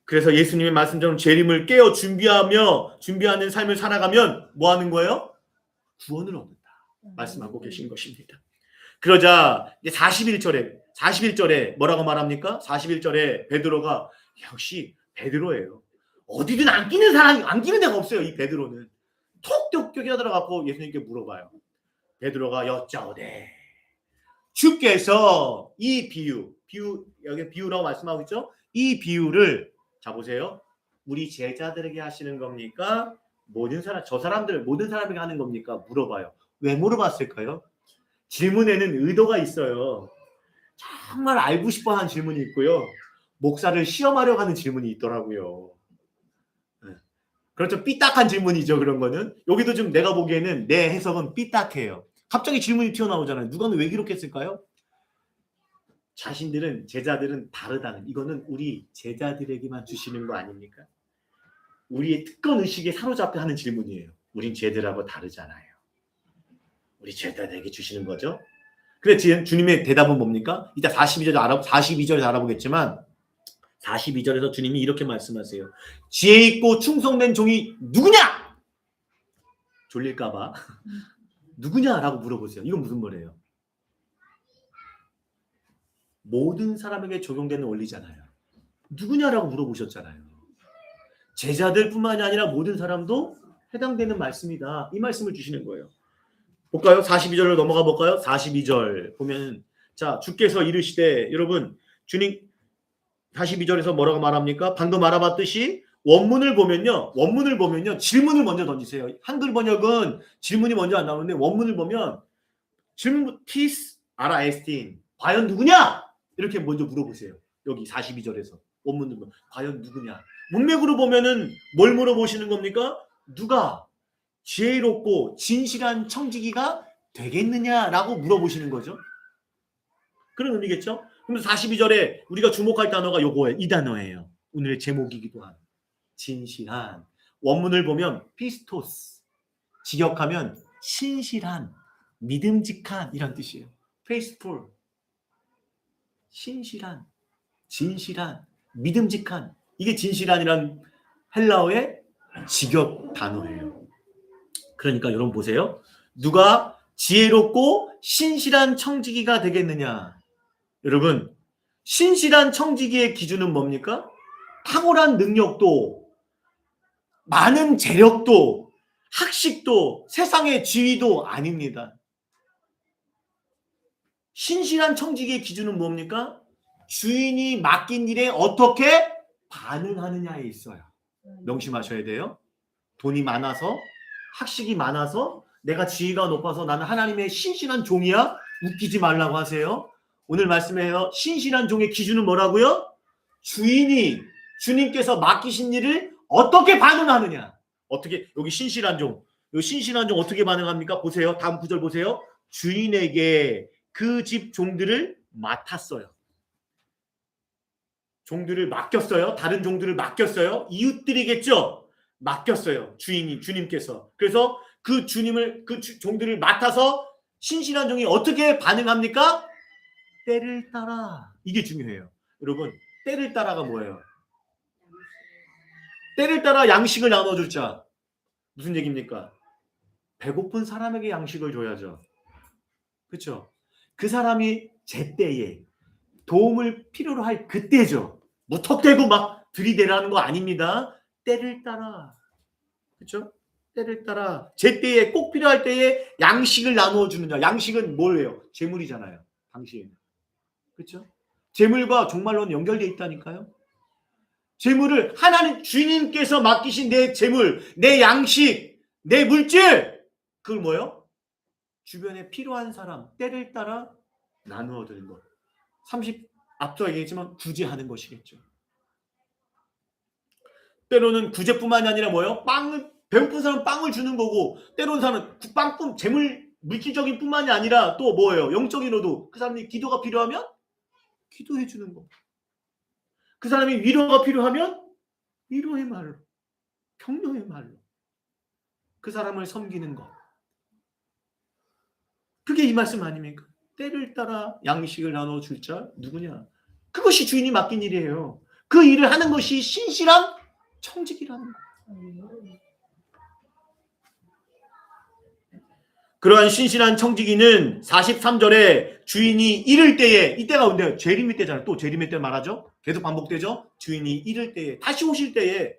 그래서 예수님의 말씀처럼 재림을 깨어 준비하는 삶을 살아가면 뭐 하는 거예요? 구원을 얻는다 말씀하고 계신 것입니다. 그러자 이제 41절에 뭐라고 말합니까? 41절에 베드로가, 역시 베드로예요. 어디든 안 끼는 사람이 안 끼는 데가 없어요. 이 베드로는 톡 뛰어들어가고 예수님께 물어봐요. 베드로가 여짜오되 주께서 이 비유 여기 비유라고 말씀하고 있죠. 이 비유를 자 보세요. 우리 제자들에게 하시는 겁니까? 모든 사람에게 하는 겁니까? 물어봐요. 왜 물어봤을까요? 질문에는 의도가 있어요. 정말 알고 싶어하는 질문이 있고요. 목사를 시험하려고 하는 질문이 있더라고요. 그렇죠. 삐딱한 질문이죠. 그런 거는. 여기도 좀 내가 보기에는 내 해석은 삐딱해요. 갑자기 질문이 튀어나오잖아요. 누가 왜 그렇게 했을까요? 제자들은 다르다는, 이거는 우리 제자들에게만 주시는 거 아닙니까? 우리의 특권 의식에 사로잡혀 하는 질문이에요. 우린 쟤들하고 다르잖아요. 우리 제자들에게 주시는 거죠. 그래 주님의 대답은 뭡니까? 이따 42절에서 알아보겠지만 42절에서 주님이 이렇게 말씀하세요. 지혜 있고 충성된 종이 누구냐? 졸릴까봐 누구냐라고 물어보세요. 이건 무슨 말이에요? 모든 사람에게 적용되는 원리잖아요. 누구냐라고 물어보셨잖아요. 제자들뿐만이 아니라 모든 사람도 해당되는 말씀이다. 이 말씀을 주시는 거예요. 볼까요? 42절을 넘어가 볼까요? 42절 보면 자 주께서 이르시되 여러분 주님 42절에서 뭐라고 말합니까? 방금 알아봤듯이 원문을 보면요 질문을 먼저 던지세요. 한글 번역은 질문이 먼저 안 나오는데 원문을 보면 질문 티스 아라에스틴 과연 누구냐? 이렇게 먼저 물어보세요. 여기 42절에서 원문을 보면 과연 누구냐? 문맥으로 보면은 뭘 물어보시는 겁니까? 누가 지혜롭고 진실한 청지기가 되겠느냐라고 물어보시는 거죠. 그런 의미겠죠? 그럼 42절에 우리가 주목할 단어가 요거예요. 이 단어예요. 오늘의 제목이기도 한 진실한. 원문을 보면 피스토스, 직역하면 신실한, 믿음직한 이란 뜻이에요. faithful, 신실한, 진실한, 믿음직한. 이게 진실한이란 헬라어의 직역 단어예요. 그러니까 여러분 보세요. 누가 지혜롭고 신실한 청지기가 되겠느냐. 여러분 신실한 청지기의 기준은 뭡니까? 탁월한 능력도 많은 재력도 학식도 세상의 지위도 아닙니다. 신실한 청지기의 기준은 뭡니까? 주인이 맡긴 일에 어떻게 반응하느냐에 있어요. 명심하셔야 돼요. 돈이 많아서 학식이 많아서 내가 지위가 높아서 나는 하나님의 신실한 종이야? 웃기지 말라고 하세요. 오늘 말씀에요. 신실한 종의 기준은 뭐라고요? 주님께서 맡기신 일을 어떻게 반응하느냐. 어떻게 여기 신실한 종 어떻게 반응합니까? 보세요. 다음 구절 보세요. 주인에게 그 집 종들을 맡았어요. 종들을 맡겼어요. 다른 종들을 맡겼어요. 이웃들이겠죠. 맡겼어요. 주님께서. 그래서 그 종들을 맡아서 신실한 종이 어떻게 반응합니까? 때를 따라. 이게 중요해요. 여러분, 때를 따라가 뭐예요? 때를 따라 양식을 나눠줄 자. 무슨 얘기입니까? 배고픈 사람에게 양식을 줘야죠. 그렇죠? 그 사람이 제때에 도움을 필요로 할 그때죠. 무턱대고 막 들이대라는 거 아닙니다. 때를 따라. 그렇죠? 때를 따라 제때에 꼭 필요할 때에 양식을 나누어 주는 자. 양식은 뭐예요? 재물이잖아요. 당신. 그렇죠? 재물과 종말로는 연결되어 있다니까요. 재물을 하나님 주님께서 맡기신 내 재물, 내 양식, 내 물질 그걸 뭐예요? 주변에 필요한 사람 때를 따라 나누어 드는 것. 앞서 얘기했지만 구제하는 것이겠죠. 때로는 구제뿐만이 아니라 뭐예요? 배고픈 사람 빵을 주는 거고 때로는 사람은 빵뿐 재물 물질적인 뿐만이 아니라 또 뭐예요? 영적인으로도 그 사람이 기도가 필요하면 기도해 주는 거. 그 사람이 위로가 필요하면 위로의 말로, 격려의 말로 그 사람을 섬기는 것. 그게 이 말씀 아닙니까? 때를 따라 양식을 나눠 줄 자 누구냐? 그것이 주인이 맡긴 일이에요. 그 일을 하는 것이 신실한 청지기라는 거예요. 그러한 신실한 청지기는 43절에 주인이 잃을 때에, 이때가 언제요? 재림의 때잖아요. 또 재림의 때 말하죠. 계속 반복되죠. 주인이 잃을 때에, 다시 오실 때에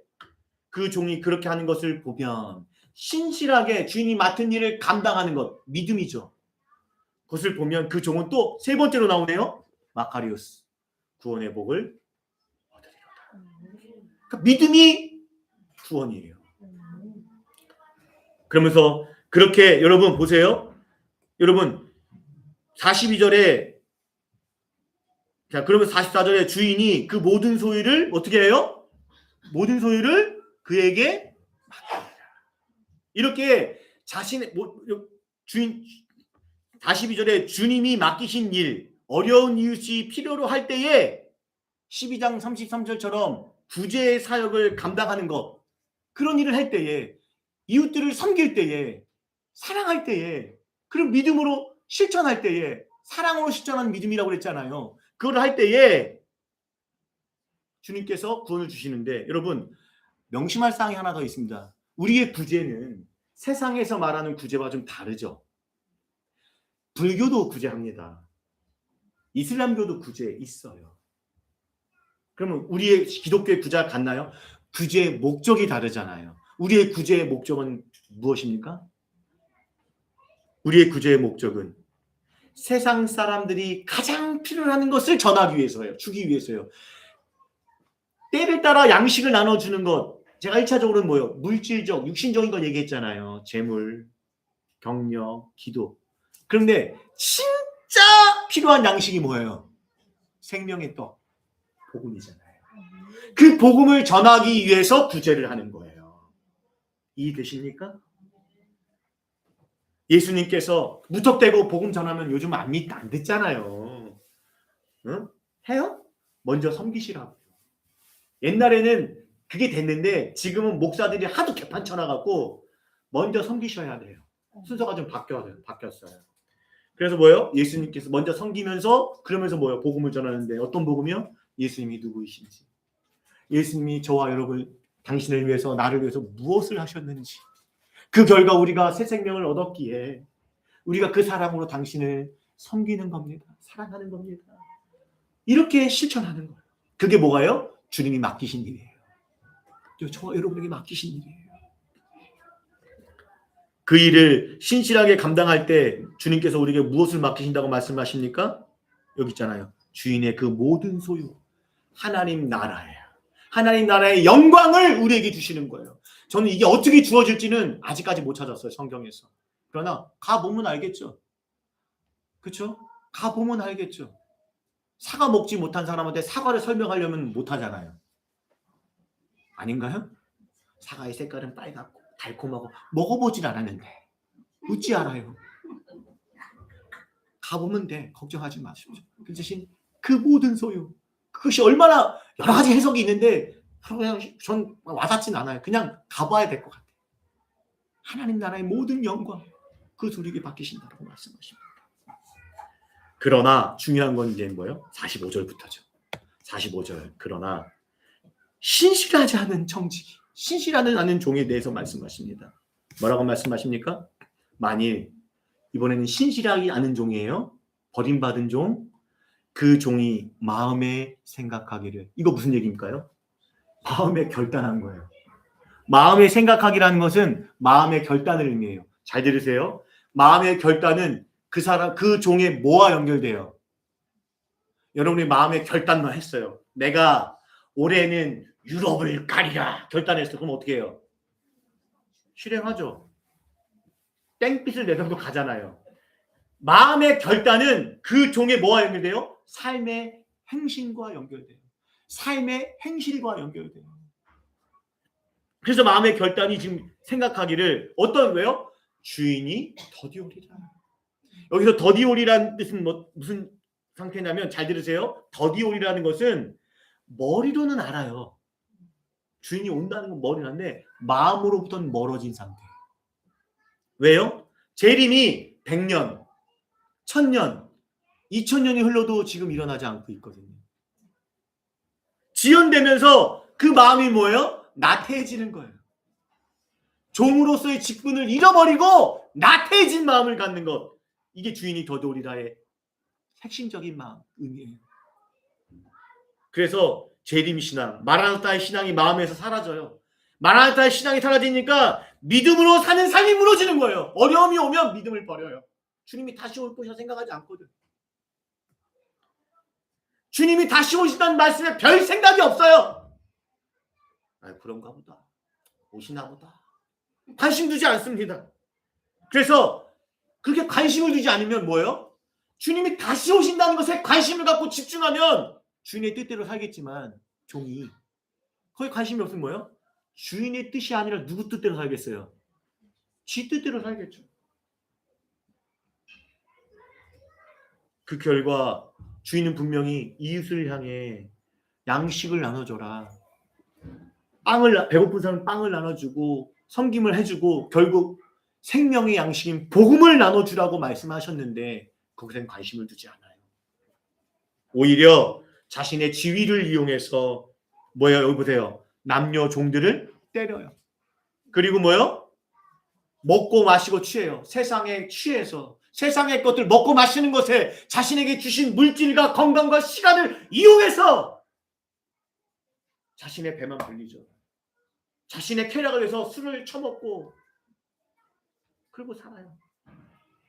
그 종이 그렇게 하는 것을 보면 신실하게 주인이 맡은 일을 감당하는 것, 믿음이죠. 그것을 보면 그 종은 또 세 번째로 나오네요. 마카리오스, 구원의 복을 얻으리로다. 그러니까 믿음이 구원이에요. 그러면서 그렇게 여러분 보세요. 여러분 42절에 자 그러면 44절에 주인이 그 모든 소유를 어떻게 해요? 모든 소유를 그에게 맡깁니다. 이렇게 자신의 주인 42절에 주님이 맡기신 일, 어려운 이웃이 필요로 할 때에 12장 33절처럼 구제의 사역을 감당하는 것, 그런 일을 할 때에 이웃들을 섬길 때에 사랑할 때에 그런 믿음으로 실천할 때에 사랑으로 실천하는 믿음이라고 그랬잖아요. 그걸 할 때에 주님께서 구원을 주시는데 여러분 명심할 사항이 하나 더 있습니다. 우리의 구제는 세상에서 말하는 구제와 좀 다르죠. 불교도 구제합니다. 이슬람교도 구제 있어요. 그러면 우리의 기독교의 구제가 같나요? 구제의 목적이 다르잖아요. 우리의 구제의 목적은 무엇입니까? 우리의 구제의 목적은 세상 사람들이 가장 필요로 하는 것을 전하기 위해서예요. 주기 위해서요. 때를 따라 양식을 나눠주는 것. 제가 1차적으로는 뭐예요? 물질적, 육신적인 거 얘기했잖아요. 재물, 경력, 기도. 그런데 진짜 필요한 양식이 뭐예요? 생명의 떡, 복음이잖아요. 그 복음을 전하기 위해서 구제를 하는 거예요. 이해되십니까? 예수님께서 무턱대고 복음 전하면 요즘 안 듣잖아요. 응? 해요? 먼저 섬기시라고요. 옛날에는 그게 됐는데 지금은 목사들이 하도 개판 쳐놔갖고 먼저 섬기셔야 돼요. 순서가 좀 바뀌었어요. 그래서 뭐예요? 예수님께서 먼저 섬기면서 그러면서 뭐예요? 복음을 전하는데 어떤 복음이요? 예수님이 누구이신지, 예수님이 저와 여러분 당신을 위해서 나를 위해서 무엇을 하셨는지, 그 결과 우리가 새 생명을 얻었기에 우리가 그 사랑으로 당신을 섬기는 겁니다. 사랑하는 겁니다. 이렇게 실천하는 거예요. 그게 뭐가요? 주님이 맡기신 일이에요. 저와 여러분에게 맡기신 일이에요. 그 일을 신실하게 감당할 때 주님께서 우리에게 무엇을 맡기신다고 말씀하십니까? 여기 있잖아요. 주인의 그 모든 소유, 하나님 나라예요. 하나님 나라의 영광을 우리에게 주시는 거예요. 저는 이게 어떻게 주어질지는 아직까지 못 찾았어요. 성경에서. 그러나 가보면 알겠죠. 그렇죠? 가보면 알겠죠. 사과 먹지 못한 사람한테 사과를 설명하려면 못하잖아요. 아닌가요? 사과의 색깔은 빨갛고 달콤하고 먹어보질 않았는데 어찌 알아요? 가보면 돼. 걱정하지 마십시오. 그 대신 그 모든 소유, 그것이 얼마나 여러 가지 해석이 있는데 그냥 전 와닿진 않아요. 그냥 가봐야 될 것 같아요. 하나님 나라의 모든 영광, 그것을 우리에게 맡기신다고 말씀하십니다. 그러나 중요한 건 이제 뭐예요? 45절부터죠. 45절. 그러나 신실하지 않은 청지기, 신실하지 않은 종에 대해서 말씀하십니다. 뭐라고 말씀하십니까? 만일 이번에는 신실하지 않은 종이에요. 버림받은 종. 그 종이 마음에 생각하기를. 이거 무슨 얘기입니까요? 마음에 결단한 거예요. 마음에 생각하기라는 것은 마음의 결단을 의미해요. 잘 들으세요. 마음의 결단은 그 사람, 그 종의 뭐와 연결돼요? 여러분이 마음의 결단만 했어요. 내가 올해는 유럽을 가리라 결단했어. 그럼 어떻게 해요? 실행하죠. 땡빛을 내서도 가잖아요. 마음의 결단은 그 종의 뭐와 연결돼요? 삶의 행신과 연결돼요. 삶의 행실과 연결돼요. 그래서 마음의 결단이 지금 생각하기를 어떤 왜요? 주인이 더디오리라. 여기서 더디오리라는 뜻은 무슨 상태냐면 잘 들으세요. 더디오리라는 것은 머리로는 알아요. 주인이 온다는 건 머리인데 마음으로부터는 멀어진 상태. 왜요? 재림이 100년, 1000년, 2000년이 흘러도 지금 일어나지 않고 있거든요. 지연되면서 그 마음이 뭐예요? 나태해지는 거예요. 종으로서의 직분을 잃어버리고 나태해진 마음을 갖는 것. 이게 주인이 더디오리라의 핵심적인 의미예요. 그래서 재림 신앙, 마라나타의 신앙이 마음에서 사라져요. 마라나타의 신앙이 사라지니까 믿음으로 사는 삶이 무너지는 거예요. 어려움이 오면 믿음을 버려요. 주님이 다시 올 것이라 생각하지 않거든. 주님이 다시 오신다는 말씀에 별 생각이 없어요. 그런가 보다. 오시나 보다. 관심 두지 않습니다. 그래서 그렇게 관심을 두지 않으면 뭐예요? 주님이 다시 오신다는 것에 관심을 갖고 집중하면 주인의 뜻대로 살겠지만 종이 거기 관심이 없으면 뭐예요? 주인의 뜻이 아니라 누구 뜻대로 살겠어요? 지 뜻대로 살겠죠. 그 결과 주인은 분명히 이웃을 향해 양식을 나눠줘라. 배고픈 사람 빵을 나눠주고 섬김을 해주고 결국 생명의 양식인 복음을 나눠주라고 말씀하셨는데 거기서는 관심을 두지 않아요. 오히려 자신의 지위를 이용해서 뭐예요? 여기 보세요. 남녀 종들을 때려요. 그리고 뭐예요? 먹고 마시고 취해요. 세상에 취해서 세상의 것들 먹고 마시는 것에 자신에게 주신 물질과 건강과 시간을 이용해서 자신의 배만 불리죠. 자신의 쾌락을 위해서 술을 처먹고 그리고 살아요.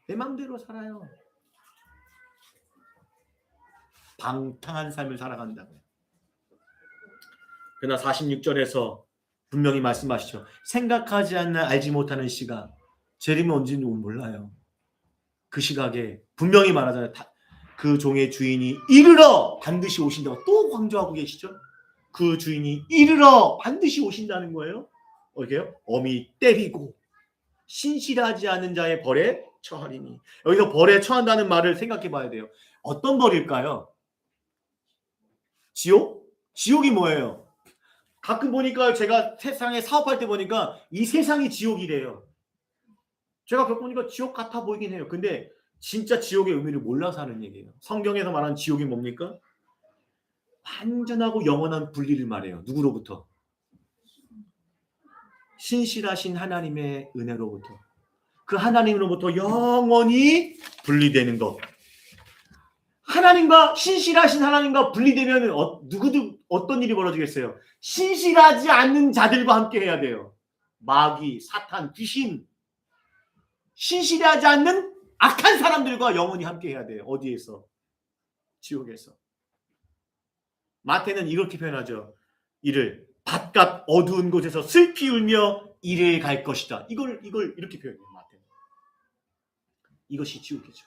내 마음대로 살아요. 방탕한 삶을 살아간다고요. 그러나 46절에서 분명히 말씀하시죠. 생각하지 않는 알지 못하는 시각. 재림이 언제인지 몰라요. 그 시각에 분명히 말하잖아요. 그 종의 주인이 이르러 반드시 오신다고 또 강조하고 계시죠. 그 주인이 이르러 반드시 오신다는 거예요. 어디게요? 엄히 때리고 신실하지 않은 자의 벌에 처하리니. 여기서 벌에 처한다는 말을 생각해 봐야 돼요. 어떤 벌일까요? 지옥? 지옥이 뭐예요? 가끔 보니까 제가 세상에 사업할 때 보니까 이 세상이 지옥이래요. 제가 겪어보니까 지옥 같아 보이긴 해요. 근데 진짜 지옥의 의미를 몰라서 하는 얘기예요. 성경에서 말하는 지옥이 뭡니까? 완전하고 영원한 분리를 말해요. 누구로부터? 신실하신 하나님의 은혜로부터. 그 하나님으로부터 영원히 분리되는 것. 하나님과 신실하신 하나님과 분리되면 누구도 어떤 일이 벌어지겠어요? 신실하지 않는 자들과 함께 해야 돼요. 마귀, 사탄, 귀신. 신실하지 않는 악한 사람들과 영원히 함께 해야 돼요. 어디에서? 지옥에서. 마태는 이렇게 표현하죠. 이를 바깥 어두운 곳에서 슬피 울며 이를 갈 것이다. 이걸 이렇게 표현해요. 마태는. 이것이 지옥이죠.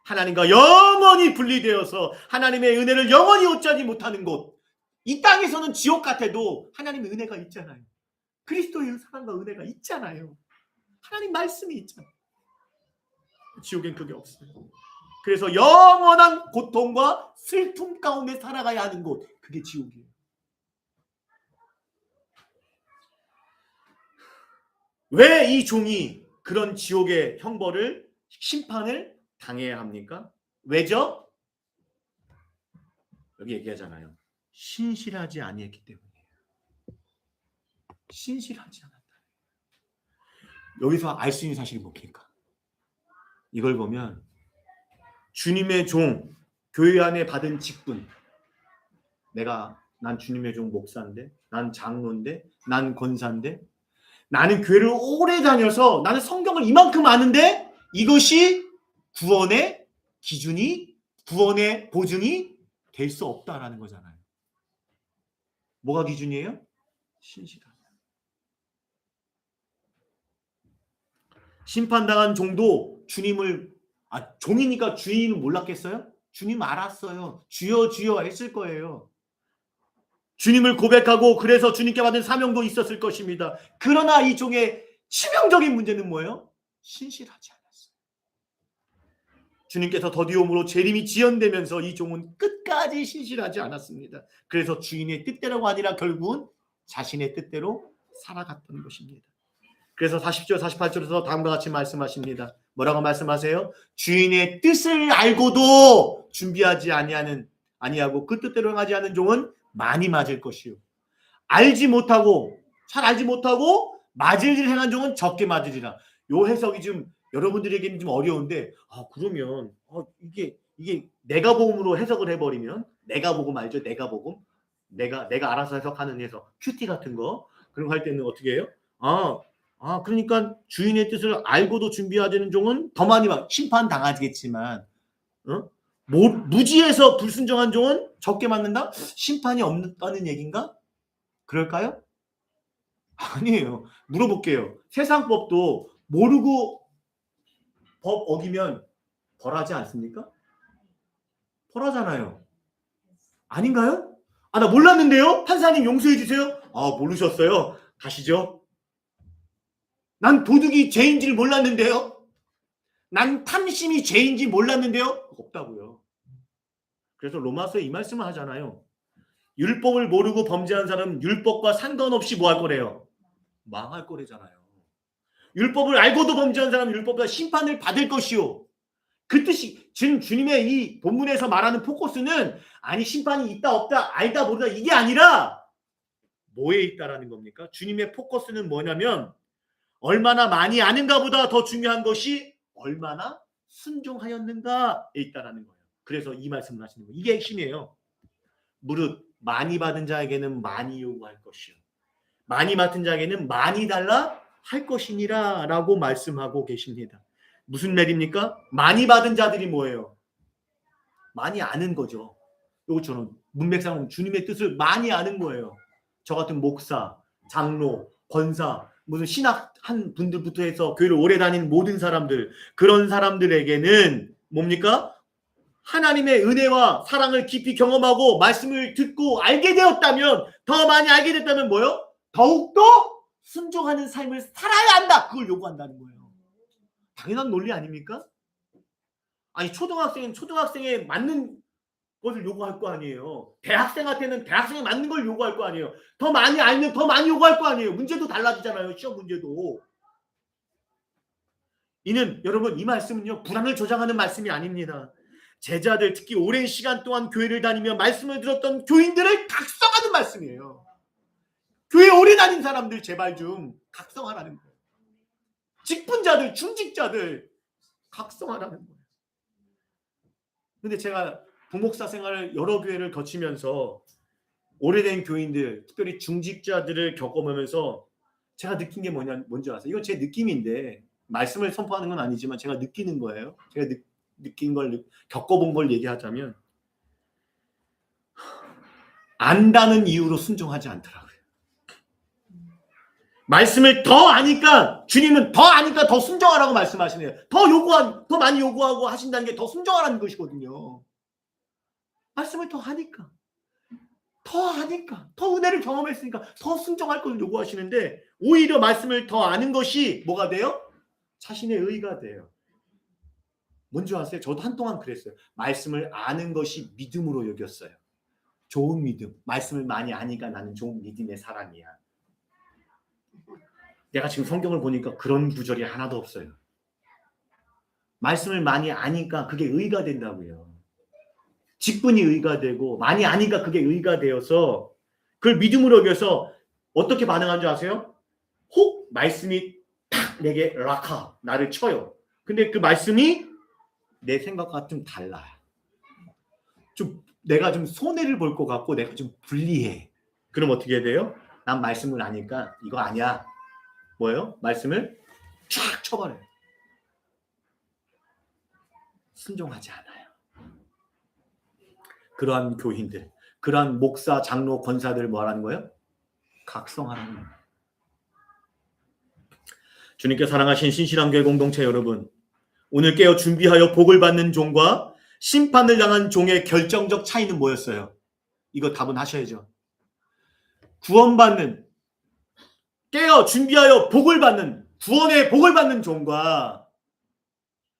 하나님과 영원히 분리되어서 하나님의 은혜를 영원히 어쩌지 못하는 곳. 이 땅에서는 지옥 같아도 하나님의 은혜가 있잖아요. 그리스도의 사랑과 은혜가 있잖아요. 하나님 말씀이 있잖아요. 지옥엔 그게 없어요. 그래서 영원한 고통과 슬픔 가운데 살아가야 하는 곳. 그게 지옥이에요. 왜 이 종이 그런 지옥의 형벌을 심판을 당해야 합니까? 왜죠? 여기 얘기하잖아요. 신실하지 아니했기 때문이에요. 신실하지 않았다. 여기서 알 수 있는 사실이 뭡니까? 이걸 보면 주님의 종, 교회 안에 받은 직분. 난 주님의 종 목사인데, 난 장로인데, 난 권사인데, 나는 교회를 오래 다녀서 나는 성경을 이만큼 아는데 이것이 구원의 기준이, 구원의 보증이 될 수 없다라는 거잖아요. 뭐가 기준이에요? 신실하다. 심판당한 종도 종이니까 주인은 몰랐겠어요? 주님 알았어요. 주여 주여 했을 거예요. 주님을 고백하고 그래서 주님께 받은 사명도 있었을 것입니다. 그러나 이 종의 치명적인 문제는 뭐예요? 신실하지 않았어요. 주님께서 더디옴으로 재림이 지연되면서 이 종은 끝까지 신실하지 않았습니다. 그래서 주인의 뜻대로가 아니라 결국은 자신의 뜻대로 살아갔던 것입니다. 그래서 40절 48절에서 다음과 같이 말씀하십니다. 뭐라고 말씀하세요? 주인의 뜻을 알고도 준비하지 아니하고 그 뜻대로 하지 않은 종은 많이 맞을 것이요. 잘 알지 못하고 맞을 일 행한 종은 적게 맞으리라. 요 해석이 좀 여러분들에게는 좀 어려운데 그러면 이게 내가복음으로 해석을 해버리면 내가복음 알죠? 내가복음 내가 알아서 해석하는 해석 큐티 같은 거 그런 거 할 때는 어떻게 해요? 그러니까 주인의 뜻을 알고도 준비하자는 종은 더 많이 심판 당하겠지만, 무지해서 불순종한 종은 적게 맞는다? 심판이 없다는 얘기인가? 그럴까요? 아니에요. 물어볼게요. 세상 법도 모르고 법 어기면 벌하지 않습니까? 벌하잖아요. 아닌가요? 나 몰랐는데요? 판사님 용서해 주세요. 모르셨어요? 가시죠. 난 도둑이 죄인지를 몰랐는데요. 난 탐심이 죄인지 몰랐는데요. 없다고요. 그래서 로마서에 이 말씀을 하잖아요. 율법을 모르고 범죄한 사람은 율법과 상관없이 뭐 할 거래요? 망할 거래잖아요. 율법을 알고도 범죄한 사람은 율법과 심판을 받을 것이요. 그 뜻이 지금 주님의 이 본문에서 말하는 포커스는 심판이 있다 없다 알다 모르다 이게 아니라 뭐에 있다라는 겁니까? 주님의 포커스는 뭐냐면 얼마나 많이 아는가 보다 더 중요한 것이 얼마나 순종하였는가에 있다라는 거예요. 그래서 이 말씀을 하시는 거예요. 이게 핵심이에요. 무릇 많이 받은 자에게는 많이 요구할 것이요 많이 맡은 자에게는 많이 달라 할 것이니라 라고 말씀하고 계십니다. 무슨 말입니까? 많이 받은 자들이 뭐예요? 많이 아는 거죠. 이것처럼 문맥상 주님의 뜻을 많이 아는 거예요. 저 같은 목사, 장로, 권사, 무슨 신학 한 분들부터 해서 교회를 오래 다니는 모든 사람들, 그런 사람들에게는 뭡니까? 하나님의 은혜와 사랑을 깊이 경험하고 말씀을 듣고 알게 되었다면, 더 많이 알게 됐다면 뭐요? 더욱더 순종하는 삶을 살아야 한다. 그걸 요구한다는 거예요. 당연한 논리 아닙니까? 초등학생은 초등학생에 맞는 것을 요구할 거 아니에요. 대학생한테는 대학생에 맞는 걸 요구할 거 아니에요. 더 많이 알면 더 많이 요구할 거 아니에요. 문제도 달라지잖아요. 시험 문제도. 이는 여러분 이 말씀은요 불안을 조장하는 말씀이 아닙니다. 제자들 특히 오랜 시간 동안 교회를 다니며 말씀을 들었던 교인들을 각성하는 말씀이에요. 교회 오래 다닌 사람들 제발 좀 각성하라는 거예요. 직분자들, 중직자들 각성하라는 거예요. 근데 제가 부목사 생활을 여러 교회를 거치면서 오래된 교인들, 특별히 중직자들을 겪어보면서 제가 느낀 게 뭔지 아세요? 이건 제 느낌인데 말씀을 선포하는 건 아니지만 제가 느끼는 거예요. 제가 느낀 걸, 겪어본 걸 얘기하자면 안다는 이유로 순종하지 않더라고요. 말씀을 더 아니까, 주님은 더 아니까 더 순종하라고 말씀하시네요. 더 많이 요구하고 하신다는 게 더 순종하라는 것이거든요. 말씀을 더 하니까, 더 은혜를 경험했으니까 더 순종할 것을 요구하시는데, 오히려 말씀을 더 아는 것이 뭐가 돼요? 자신의 의가 돼요. 뭔지 아세요? 저도 한동안 그랬어요. 말씀을 아는 것이 믿음으로 여겼어요. 좋은 믿음. 말씀을 많이 아니까 나는 좋은 믿음의 사람이야. 내가 지금 성경을 보니까 그런 구절이 하나도 없어요. 말씀을 많이 아니까 그게 의가 된다고요. 직분이 의가 되고 많이 아니까 그게 의가 되어서 그걸 믿음으로 여겨서 어떻게 반응한 줄 아세요? 혹 말씀이 탁 내게 락하 나를 쳐요. 근데 그 말씀이 내 생각과 좀 달라. 내가 좀 손해를 볼 것 같고 내가 좀 불리해. 그럼 어떻게 돼요? 난 말씀을 아니까 이거 아니야. 뭐예요? 말씀을 쫙 쳐버려요. 순종하지 않아요. 그러한 교인들, 그러한 목사, 장로, 권사들 뭐 하라는 거예요? 각성하라는 거예요. 주님께 사랑하신 신실한교회 공동체 여러분, 오늘 깨어 준비하여 복을 받는 종과 심판을 당한 종의 결정적 차이는 뭐였어요? 이거 답은 하셔야죠. 구원받는, 깨어 준비하여 복을 받는, 구원의 복을 받는 종과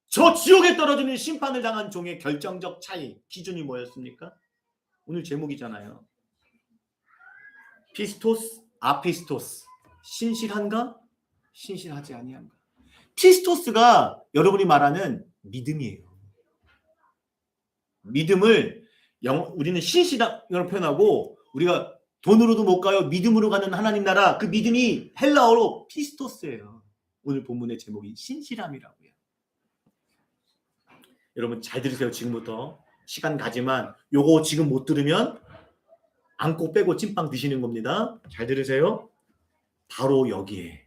저 지옥에 떨어지는 심판을 당한 종의 결정적 차이, 기준이 뭐였습니까? 오늘 제목이잖아요. 피스토스, 아피스토스. 신실한가? 신실하지 아니한가? 피스토스가 여러분이 말하는 믿음이에요. 믿음을 우리는 신실하다고 표현하고, 우리가 돈으로도 못 가요. 믿음으로 가는 하나님 나라, 그 믿음이 헬라어로 피스토스예요. 오늘 본문의 제목이 신실함이라고요. 여러분 잘 들으세요. 지금부터 시간 가지만 요거 지금 못 들으면 안고 빼고 찐빵 드시는 겁니다. 잘 들으세요. 바로 여기에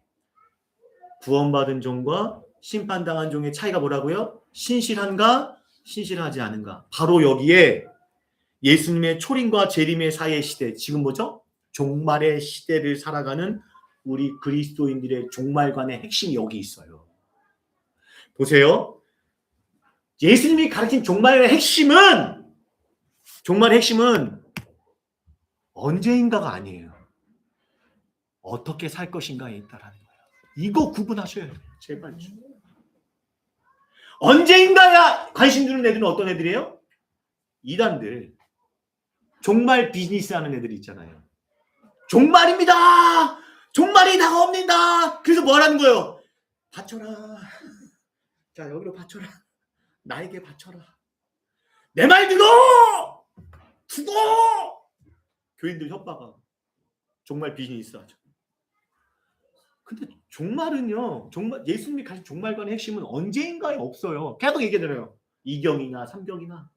구원받은 종과 심판당한 종의 차이가 뭐라고요? 신실한가? 신실하지 않은가? 바로 여기에 예수님의 초림과 재림의 사이의 시대, 지금 뭐죠? 종말의 시대를 살아가는 우리 그리스도인들의 종말관의 핵심이 여기 있어요. 보세요. 예수님이 가르친 종말의 핵심은 언제인가가 아니에요. 어떻게 살 것인가에 있다라는 거예요. 이거 구분하셔야 돼요. 제발. 언제인가야 관심 두는 애들은 어떤 애들이에요? 이단들. 종말 비즈니스 하는 애들이 있잖아요. 종말입니다. 종말이 다가옵니다. 그래서 뭐 하라는 거예요? 바쳐라. 자, 여기로 바쳐라. 나에게 바쳐라. 내 말 들어! 죽어! 교인들 협박하고 종말 비즈니스 하죠. 근데 종말은요, 예수님이 가신 종말관의 핵심은 언제인가에 없어요. 계속 얘기하잖아요. 2경이나 3경이나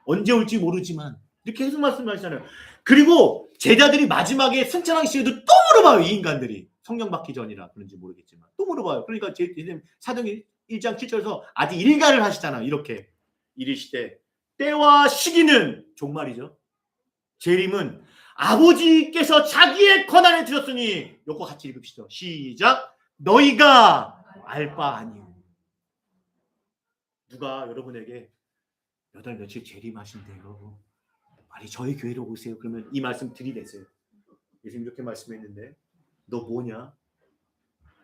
언제 올지 모르지만 이렇게 계속 말씀하시잖아요. 그리고 제자들이 마지막에 승천하기 시에도 또 물어봐요. 이 인간들이 성경 받기 전이라 그런지 모르겠지만 또 물어봐요. 그러니까 사도행 1장 7절에서 아직 일가를 하시잖아요. 이렇게 이르시되 때와 시기는 종말이죠. 재림은 아버지께서 자기의 권한에 주셨으니 요거 같이 읽읍시다. 시작. 너희가 알 바 아니오. 누가 여러분에게 몇 달 며칠 재림하신대요. 빨리 저희 교회로 오세요. 그러면 이 말씀 들이대세요. 예수님 이렇게 말씀했는데 너 뭐냐?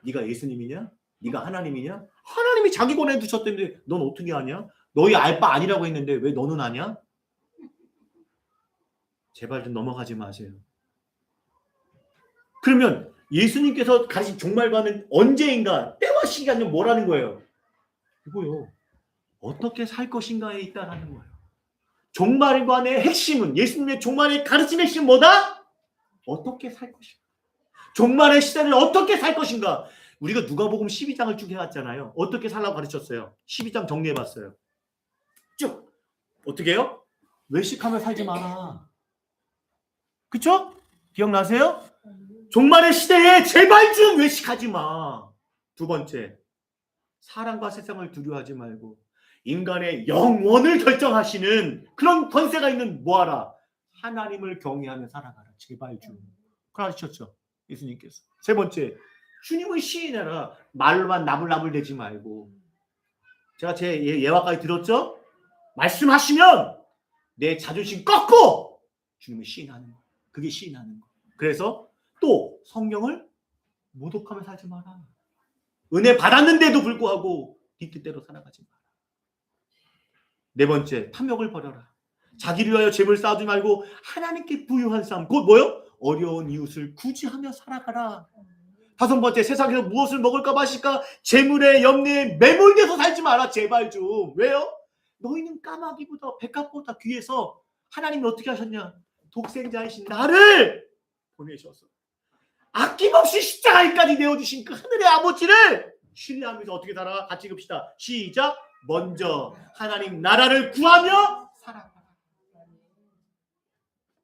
네가 예수님이냐? 네가 하나님이냐? 하나님이 자기 권한에 두셨던데 넌 어떻게 아냐? 너희 알 바 아니라고 했는데 왜 너는 아냐? 제발 좀 넘어가지 마세요. 그러면 예수님께서 가르친 종말관은 언제인가? 때와 시기가 아니면 뭐라는 거예요? 이거요. 어떻게 살 것인가에 있다라는 거예요. 종말관의 핵심은 예수님의 종말의 가르침의 핵심은 뭐다? 어떻게 살 것인가? 종말의 시대를 어떻게 살 것인가? 우리가 누가복음 12장을 쭉 해왔잖아요. 어떻게 살라고 가르쳤어요? 12장 정리해봤어요. 쭉 어떻게 해요? 외식하며 살지 마라. 그쵸? 기억나세요? 종말의 시대에 제발 좀 외식하지 마. 두 번째, 사랑과 세상을 두려워하지 말고 인간의 영원을 결정하시는 그런 권세가 있는 뭐하라? 하나님을 경외하며 살아가라. 제발 좀. 그러셨죠 예수님께서. 세 번째, 주님을 시인해라. 말로만 나불나불대지 말고. 제가 제 예화까지 들었죠? 말씀하시면 내 자존심 꺾고 주님을 시인하는 거. 그게 시인하는 거. 그래서 또 성경을 모독하며 살지 마라. 은혜 받았는데도 불구하고 네 뜻대로 살아가지 마라. 네 번째, 탐욕을 버려라. 자기를 위하여 재물 쌓지 말고 하나님께 부유한 삶. 곧 뭐요? 어려운 이웃을 구제하며 살아가라. 다섯 번째, 세상에서 무엇을 먹을까 마실까 재물에 염려에 매몰돼서 살지 마라. 제발 좀. 왜요? 너희는 까마귀보다 백합보다 귀해서 하나님이 어떻게 하셨냐? 독생자이신 나를 보내셔서 아낌없이 십자가에까지 내어주신 그 하늘의 아버지를 신뢰하면서 어떻게 살아? 같이 읽읍시다. 시작. 먼저 하나님 나라를 구하며 살아가라.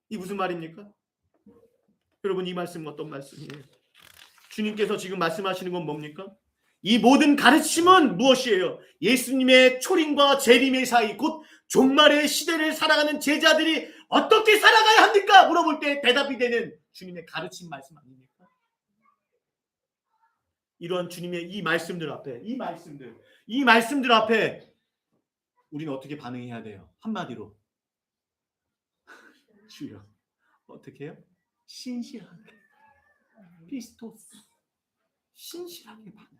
이 무슨 말입니까? 여러분 이 말씀은 어떤 말씀이에요? 주님께서 지금 말씀하시는 건 뭡니까? 이 모든 가르침은 무엇이에요? 예수님의 초림과 재림의 사이 곧 종말의 시대를 살아가는 제자들이 어떻게 살아가야 합니까? 물어볼 때 대답이 되는 주님의 가르침 말씀 아닙니까? 이런 주님의 이 말씀들 앞에 이 말씀들 앞에 우리는 어떻게 반응해야 돼요? 한마디로 주여 어떻게 해요? 신실하게 피스토스 신실하게 반응하는.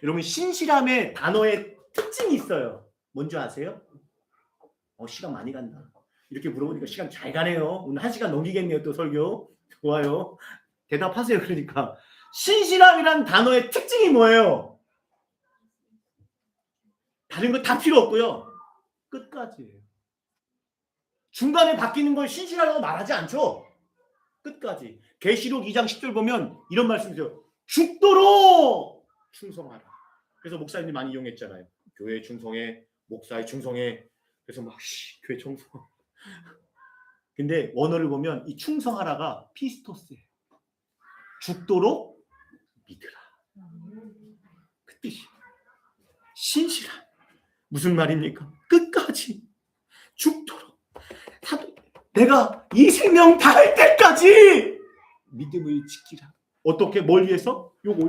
여러분 신실함의 단어의 특징이 있어요. 뭔지 아세요? 시간 많이 간다. 이렇게 물어보니까 시간 잘 가네요. 오늘 1시간 넘기겠네요. 또 설교. 좋아요. 대답하세요. 그러니까 신실함이란 단어의 특징이 뭐예요? 다른 거 다 필요 없고요. 끝까지예요. 중간에 바뀌는 걸 신실하다고 말하지 않죠. 끝까지. 계시록 2장 10절 보면 이런 말씀이죠. 죽도록 충성하라. 그래서 목사님이 많이 이용했잖아요. 교회 충성해, 목사에 충성해. 그래서 막 교회 충성. 근데 원어를 보면 이 충성하라가 피스토스예요. 죽도록 믿으라. 그 뜻이 신실한. 무슨 말입니까? 끝까지 죽도록 내가 이 생명 다할 때까지 믿음을 지키라. 어떻게? 뭘 위해서? 요거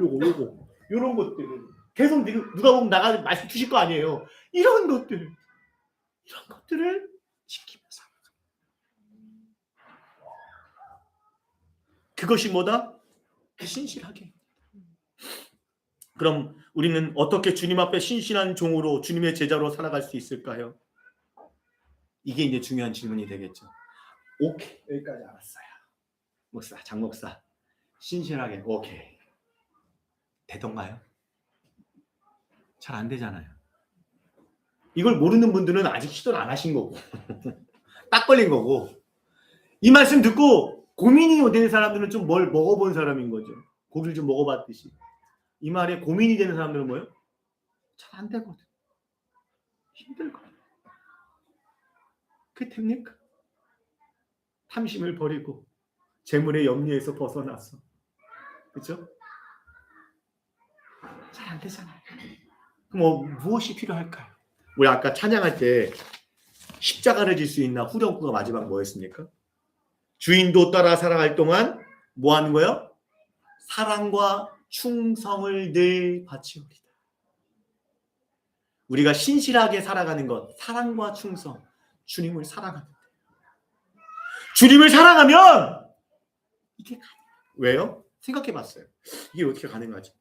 이런 것들을 계속 누가 보면 나가 말씀 주실 거 아니에요. 이런 것들을 지키며 살아가. 그것이 뭐다? 신실하게. 그럼 우리는 어떻게 주님 앞에 신실한 종으로 주님의 제자로 살아갈 수 있을까요? 이게 이제 중요한 질문이 되겠죠. 오케이, 여기까지 알았어요. 목사, 장 목사, 신실하게 오케이. 되던가요? 잘 안 되잖아요. 이걸 모르는 분들은 아직 시도를 안 하신 거고 딱 걸린 거고, 이 말씀 듣고 고민이 되는 사람들은 좀 뭘 먹어본 사람인 거죠. 고기를 좀 먹어봤듯이. 이 말에 고민이 되는 사람들은 뭐예요? 잘 안 되거든. 힘들거든. 그게 됩니까? 탐심을 버리고 재물의 염려에서 벗어나서, 그렇죠? 잘 안 되잖아요. 그럼 무엇이 필요할까요? 우리 아까 찬양할 때 십자가를 질 수 있나 후렴구가 마지막 뭐였습니까? 주인도 따라 살아갈 동안 뭐 하는 거예요? 사랑과 충성을 늘 바치오리다. 우리가 신실하게 살아가는 것, 사랑과 충성, 주님을 사랑하는 거예요. 주님을 사랑하면 이게 가능해요. 왜요? 생각해 봤어요. 이게 어떻게 가능하지?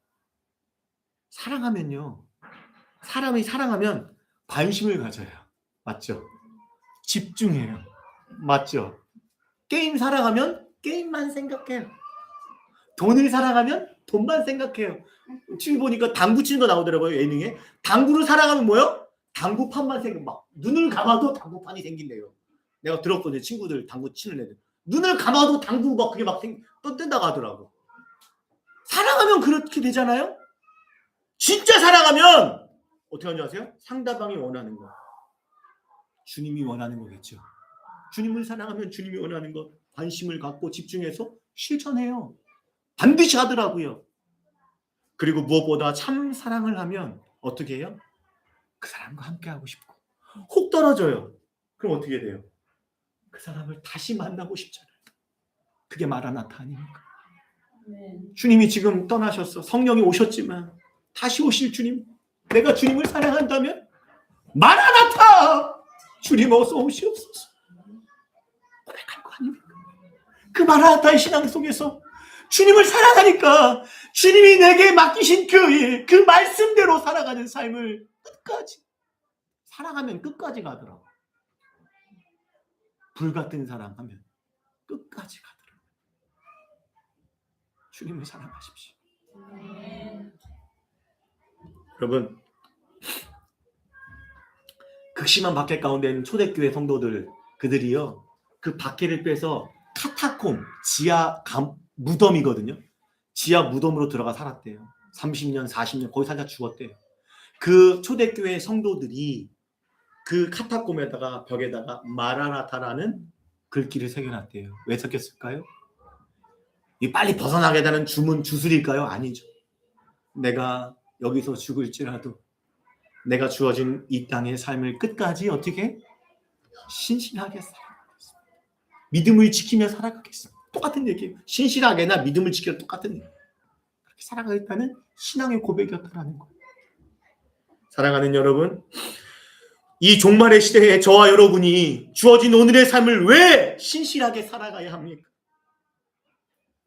사랑하면요, 사람이 사랑하면 관심을 가져요. 맞죠? 집중해요. 맞죠? 게임 사랑하면 게임만 생각해요. 돈을 사랑하면 돈만 생각해요. TV 보니까 당구 치는 거 나오더라고요. 예능에. 당구를 사랑하면 뭐요? 당구판만 생각. 막 눈을 감아도 당구판이 생긴대요. 내가 들었거든요. 친구들 당구 치는 애들. 눈을 감아도 당구 막 그게 막 뜬다고 하더라고. 사랑하면 그렇게 되잖아요. 진짜 사랑하면 어떻게 하는지 아세요? 상대방이 원하는 거, 주님이 원하는 거겠죠. 주님을 사랑하면 주님이 원하는 것, 관심을 갖고 집중해서 실천해요. 반드시 하더라고요. 그리고 무엇보다 참 사랑을 하면 어떻게 해요? 그 사람과 함께 하고 싶고, 혹 떨어져요. 그럼 어떻게 돼요? 그 사람을 다시 만나고 싶잖아요. 그게 마라나타 아닙니까? 주님이 지금 떠나셨어. 성령이 오셨지만 다시 오실 주님, 내가 주님을 사랑한다면 마라나타! 주님 어서 오시옵소서. 고백할 거 아닙니까? 그 마라나타의 신앙 속에서 주님을 사랑하니까 주님이 내게 맡기신 그 일, 그 말씀대로 살아가는 삶을 끝까지, 사랑하면 끝까지 가더라고. 불같은 사랑하면 끝까지 가더라고. 주님을 사랑하십시오. 여러분, 극심한 박해 가운데 있는 초대교회 성도들, 그들이요, 그 박해를 빼서 카타콤, 지하 무덤이거든요. 지하 무덤으로 들어가 살았대요. 30년, 40년 거기 살다 죽었대요. 그 초대교회 성도들이 그 카타콤에다가 벽에다가 마라나타라는 글귀를 새겨놨대요. 왜 새겼을까요? 이 빨리 벗어나게 되는 주문 주술일까요? 아니죠. 내가 여기서 죽을지라도 내가 주어진 이 땅의 삶을 끝까지 어떻게 신실하게 살아가겠습니다. 믿음을 지키며 살아가겠습니다. 똑같은 얘기예요. 신실하게나 믿음을 지키며 똑같은 얘기예요. 그렇게 살아가겠다는 신앙의 고백이었다는 거예요. 사랑하는 여러분, 이 종말의 시대에 저와 여러분이 주어진 오늘의 삶을 왜 신실하게 살아가야 합니까?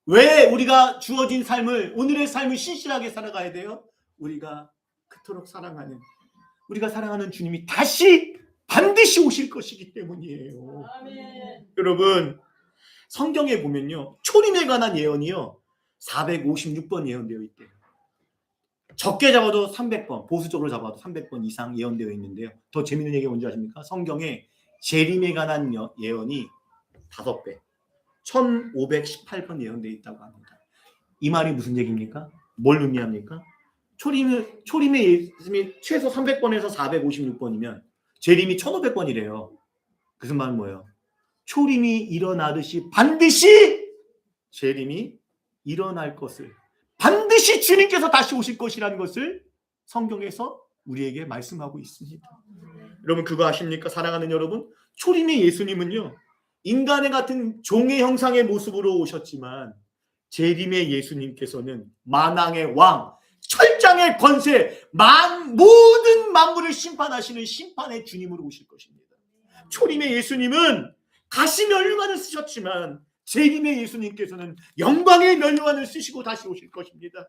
왜 우리가 주어진 삶을, 오늘의 삶을 신실하게 살아가야 돼요? 우리가 그토록 사랑하는, 우리가 사랑하는 주님이 다시 반드시 오실 것이기 때문이에요. 아멘. 여러분, 성경에 보면요, 초림에 관한 예언이요 456번 예언되어 있대요. 적게 잡아도 300번, 보수적으로 잡아도 300번 이상 예언되어 있는데요. 더 재밌는 얘기가 뭔지 아십니까? 성경에 재림에 관한 예언이 5배, 1518번 예언되어 있다고 합니다. 이 말이 무슨 얘기입니까? 뭘 의미합니까? 초림의 예수님이 최소 300번에서 456번이면 재림이 1500번이래요. 그슨 말은 뭐예요? 초림이 일어나듯이 반드시 재림이 일어날 것을, 반드시 주님께서 다시 오실 것이라는 것을 성경에서 우리에게 말씀하고 있습니다. 여러분 그거 아십니까? 사랑하는 여러분, 초림의 예수님은요, 인간의 같은 종의 형상의 모습으로 오셨지만 재림의 예수님께서는 만왕의 왕, 철장의 권세, 모든 만물을 심판하시는 심판의 주님으로 오실 것입니다. 초림의 예수님은 가시 면류관을 쓰셨지만 재림의 예수님께서는 영광의 면류관을 쓰시고 다시 오실 것입니다.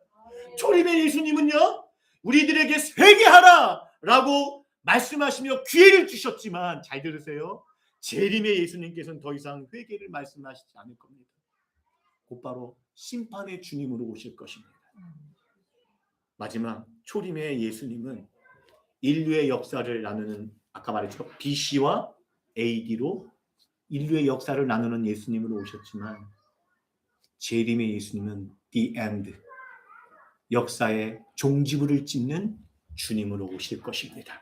초림의 예수님은요, 우리들에게 회개하라 라고 말씀하시며 기회를 주셨지만, 잘 들으세요, 재림의 예수님께서는 더 이상 회개를 말씀하시지 않을 겁니다. 곧바로 심판의 주님으로 오실 것입니다. 마지막 초림의 예수님은 인류의 역사를 나누는, 아까 말했죠, BC와 AD로 인류의 역사를 나누는 예수님으로 오셨지만 재림의 예수님은 the end, 역사의 종지부를 찍는 주님으로 오실 것입니다.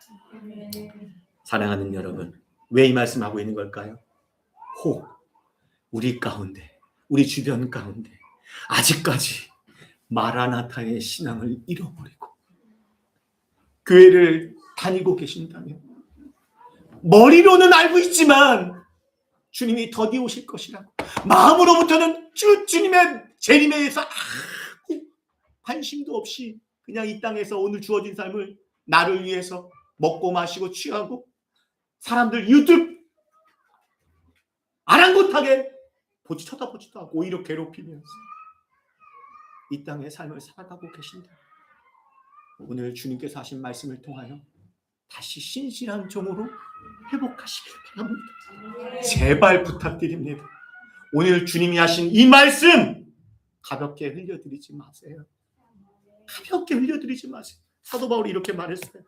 사랑하는 여러분, 왜 이 말씀하고 있는 걸까요? 혹 우리 가운데, 우리 주변 가운데 아직까지 마라나타의 신앙을 잃어버리고 교회를 다니고 계신다면, 머리로는 알고 있지만 주님이 더디 오실 것이라고 마음으로부터는 주님의 재림에 대해서 관심도 없이 그냥 이 땅에서 오늘 주어진 삶을 나를 위해서 먹고 마시고 취하고 사람들 유튜브 아랑곳하게 쳐다보지도 않고 오히려 괴롭히면서 이 땅의 삶을 살아가고 계신다. 오늘 주님께서 하신 말씀을 통하여 다시 신실한 종으로 회복하시길 바랍니다. 제발 부탁드립니다. 오늘 주님이 하신 이 말씀 가볍게 흘려드리지 마세요. 가볍게 흘려드리지 마세요. 사도 바울이 이렇게 말했어요.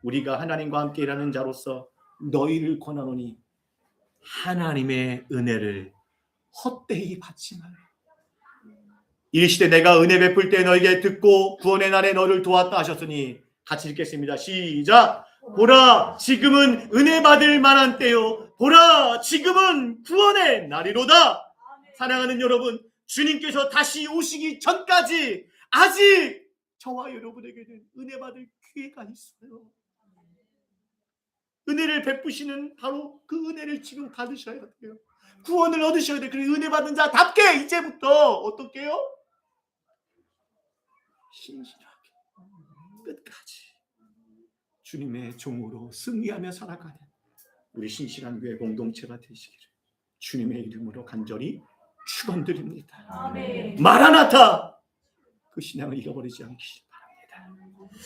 우리가 하나님과 함께 일하는 자로서 너희를 권하노니 하나님의 은혜를 헛되이 받지 말라. 이르시되 내가 은혜 베풀 때 너에게 듣고 구원의 날에 너를 도왔다 하셨으니, 같이 읽겠습니다. 시작. 보라 지금은 은혜 받을 만한 때요, 보라 지금은 구원의 날이로다. 사랑하는 여러분, 주님께서 다시 오시기 전까지 아직 저와 여러분에게는 은혜 받을 기회가 있어요. 은혜를 베푸시는 바로 그 은혜를 지금 받으셔야 돼요. 구원을 얻으셔야 돼요. 그리고 은혜 받은 자답게 이제부터 어떻게 해요? 신실하게 끝까지 주님의 종으로 승리하며 살아가는 우리 신실한 교회 공동체가 되시기를 주님의 이름으로 간절히 축원드립니다. 아멘. 마라나타, 그 신앙을 잃어버리지 않기 바랍니다.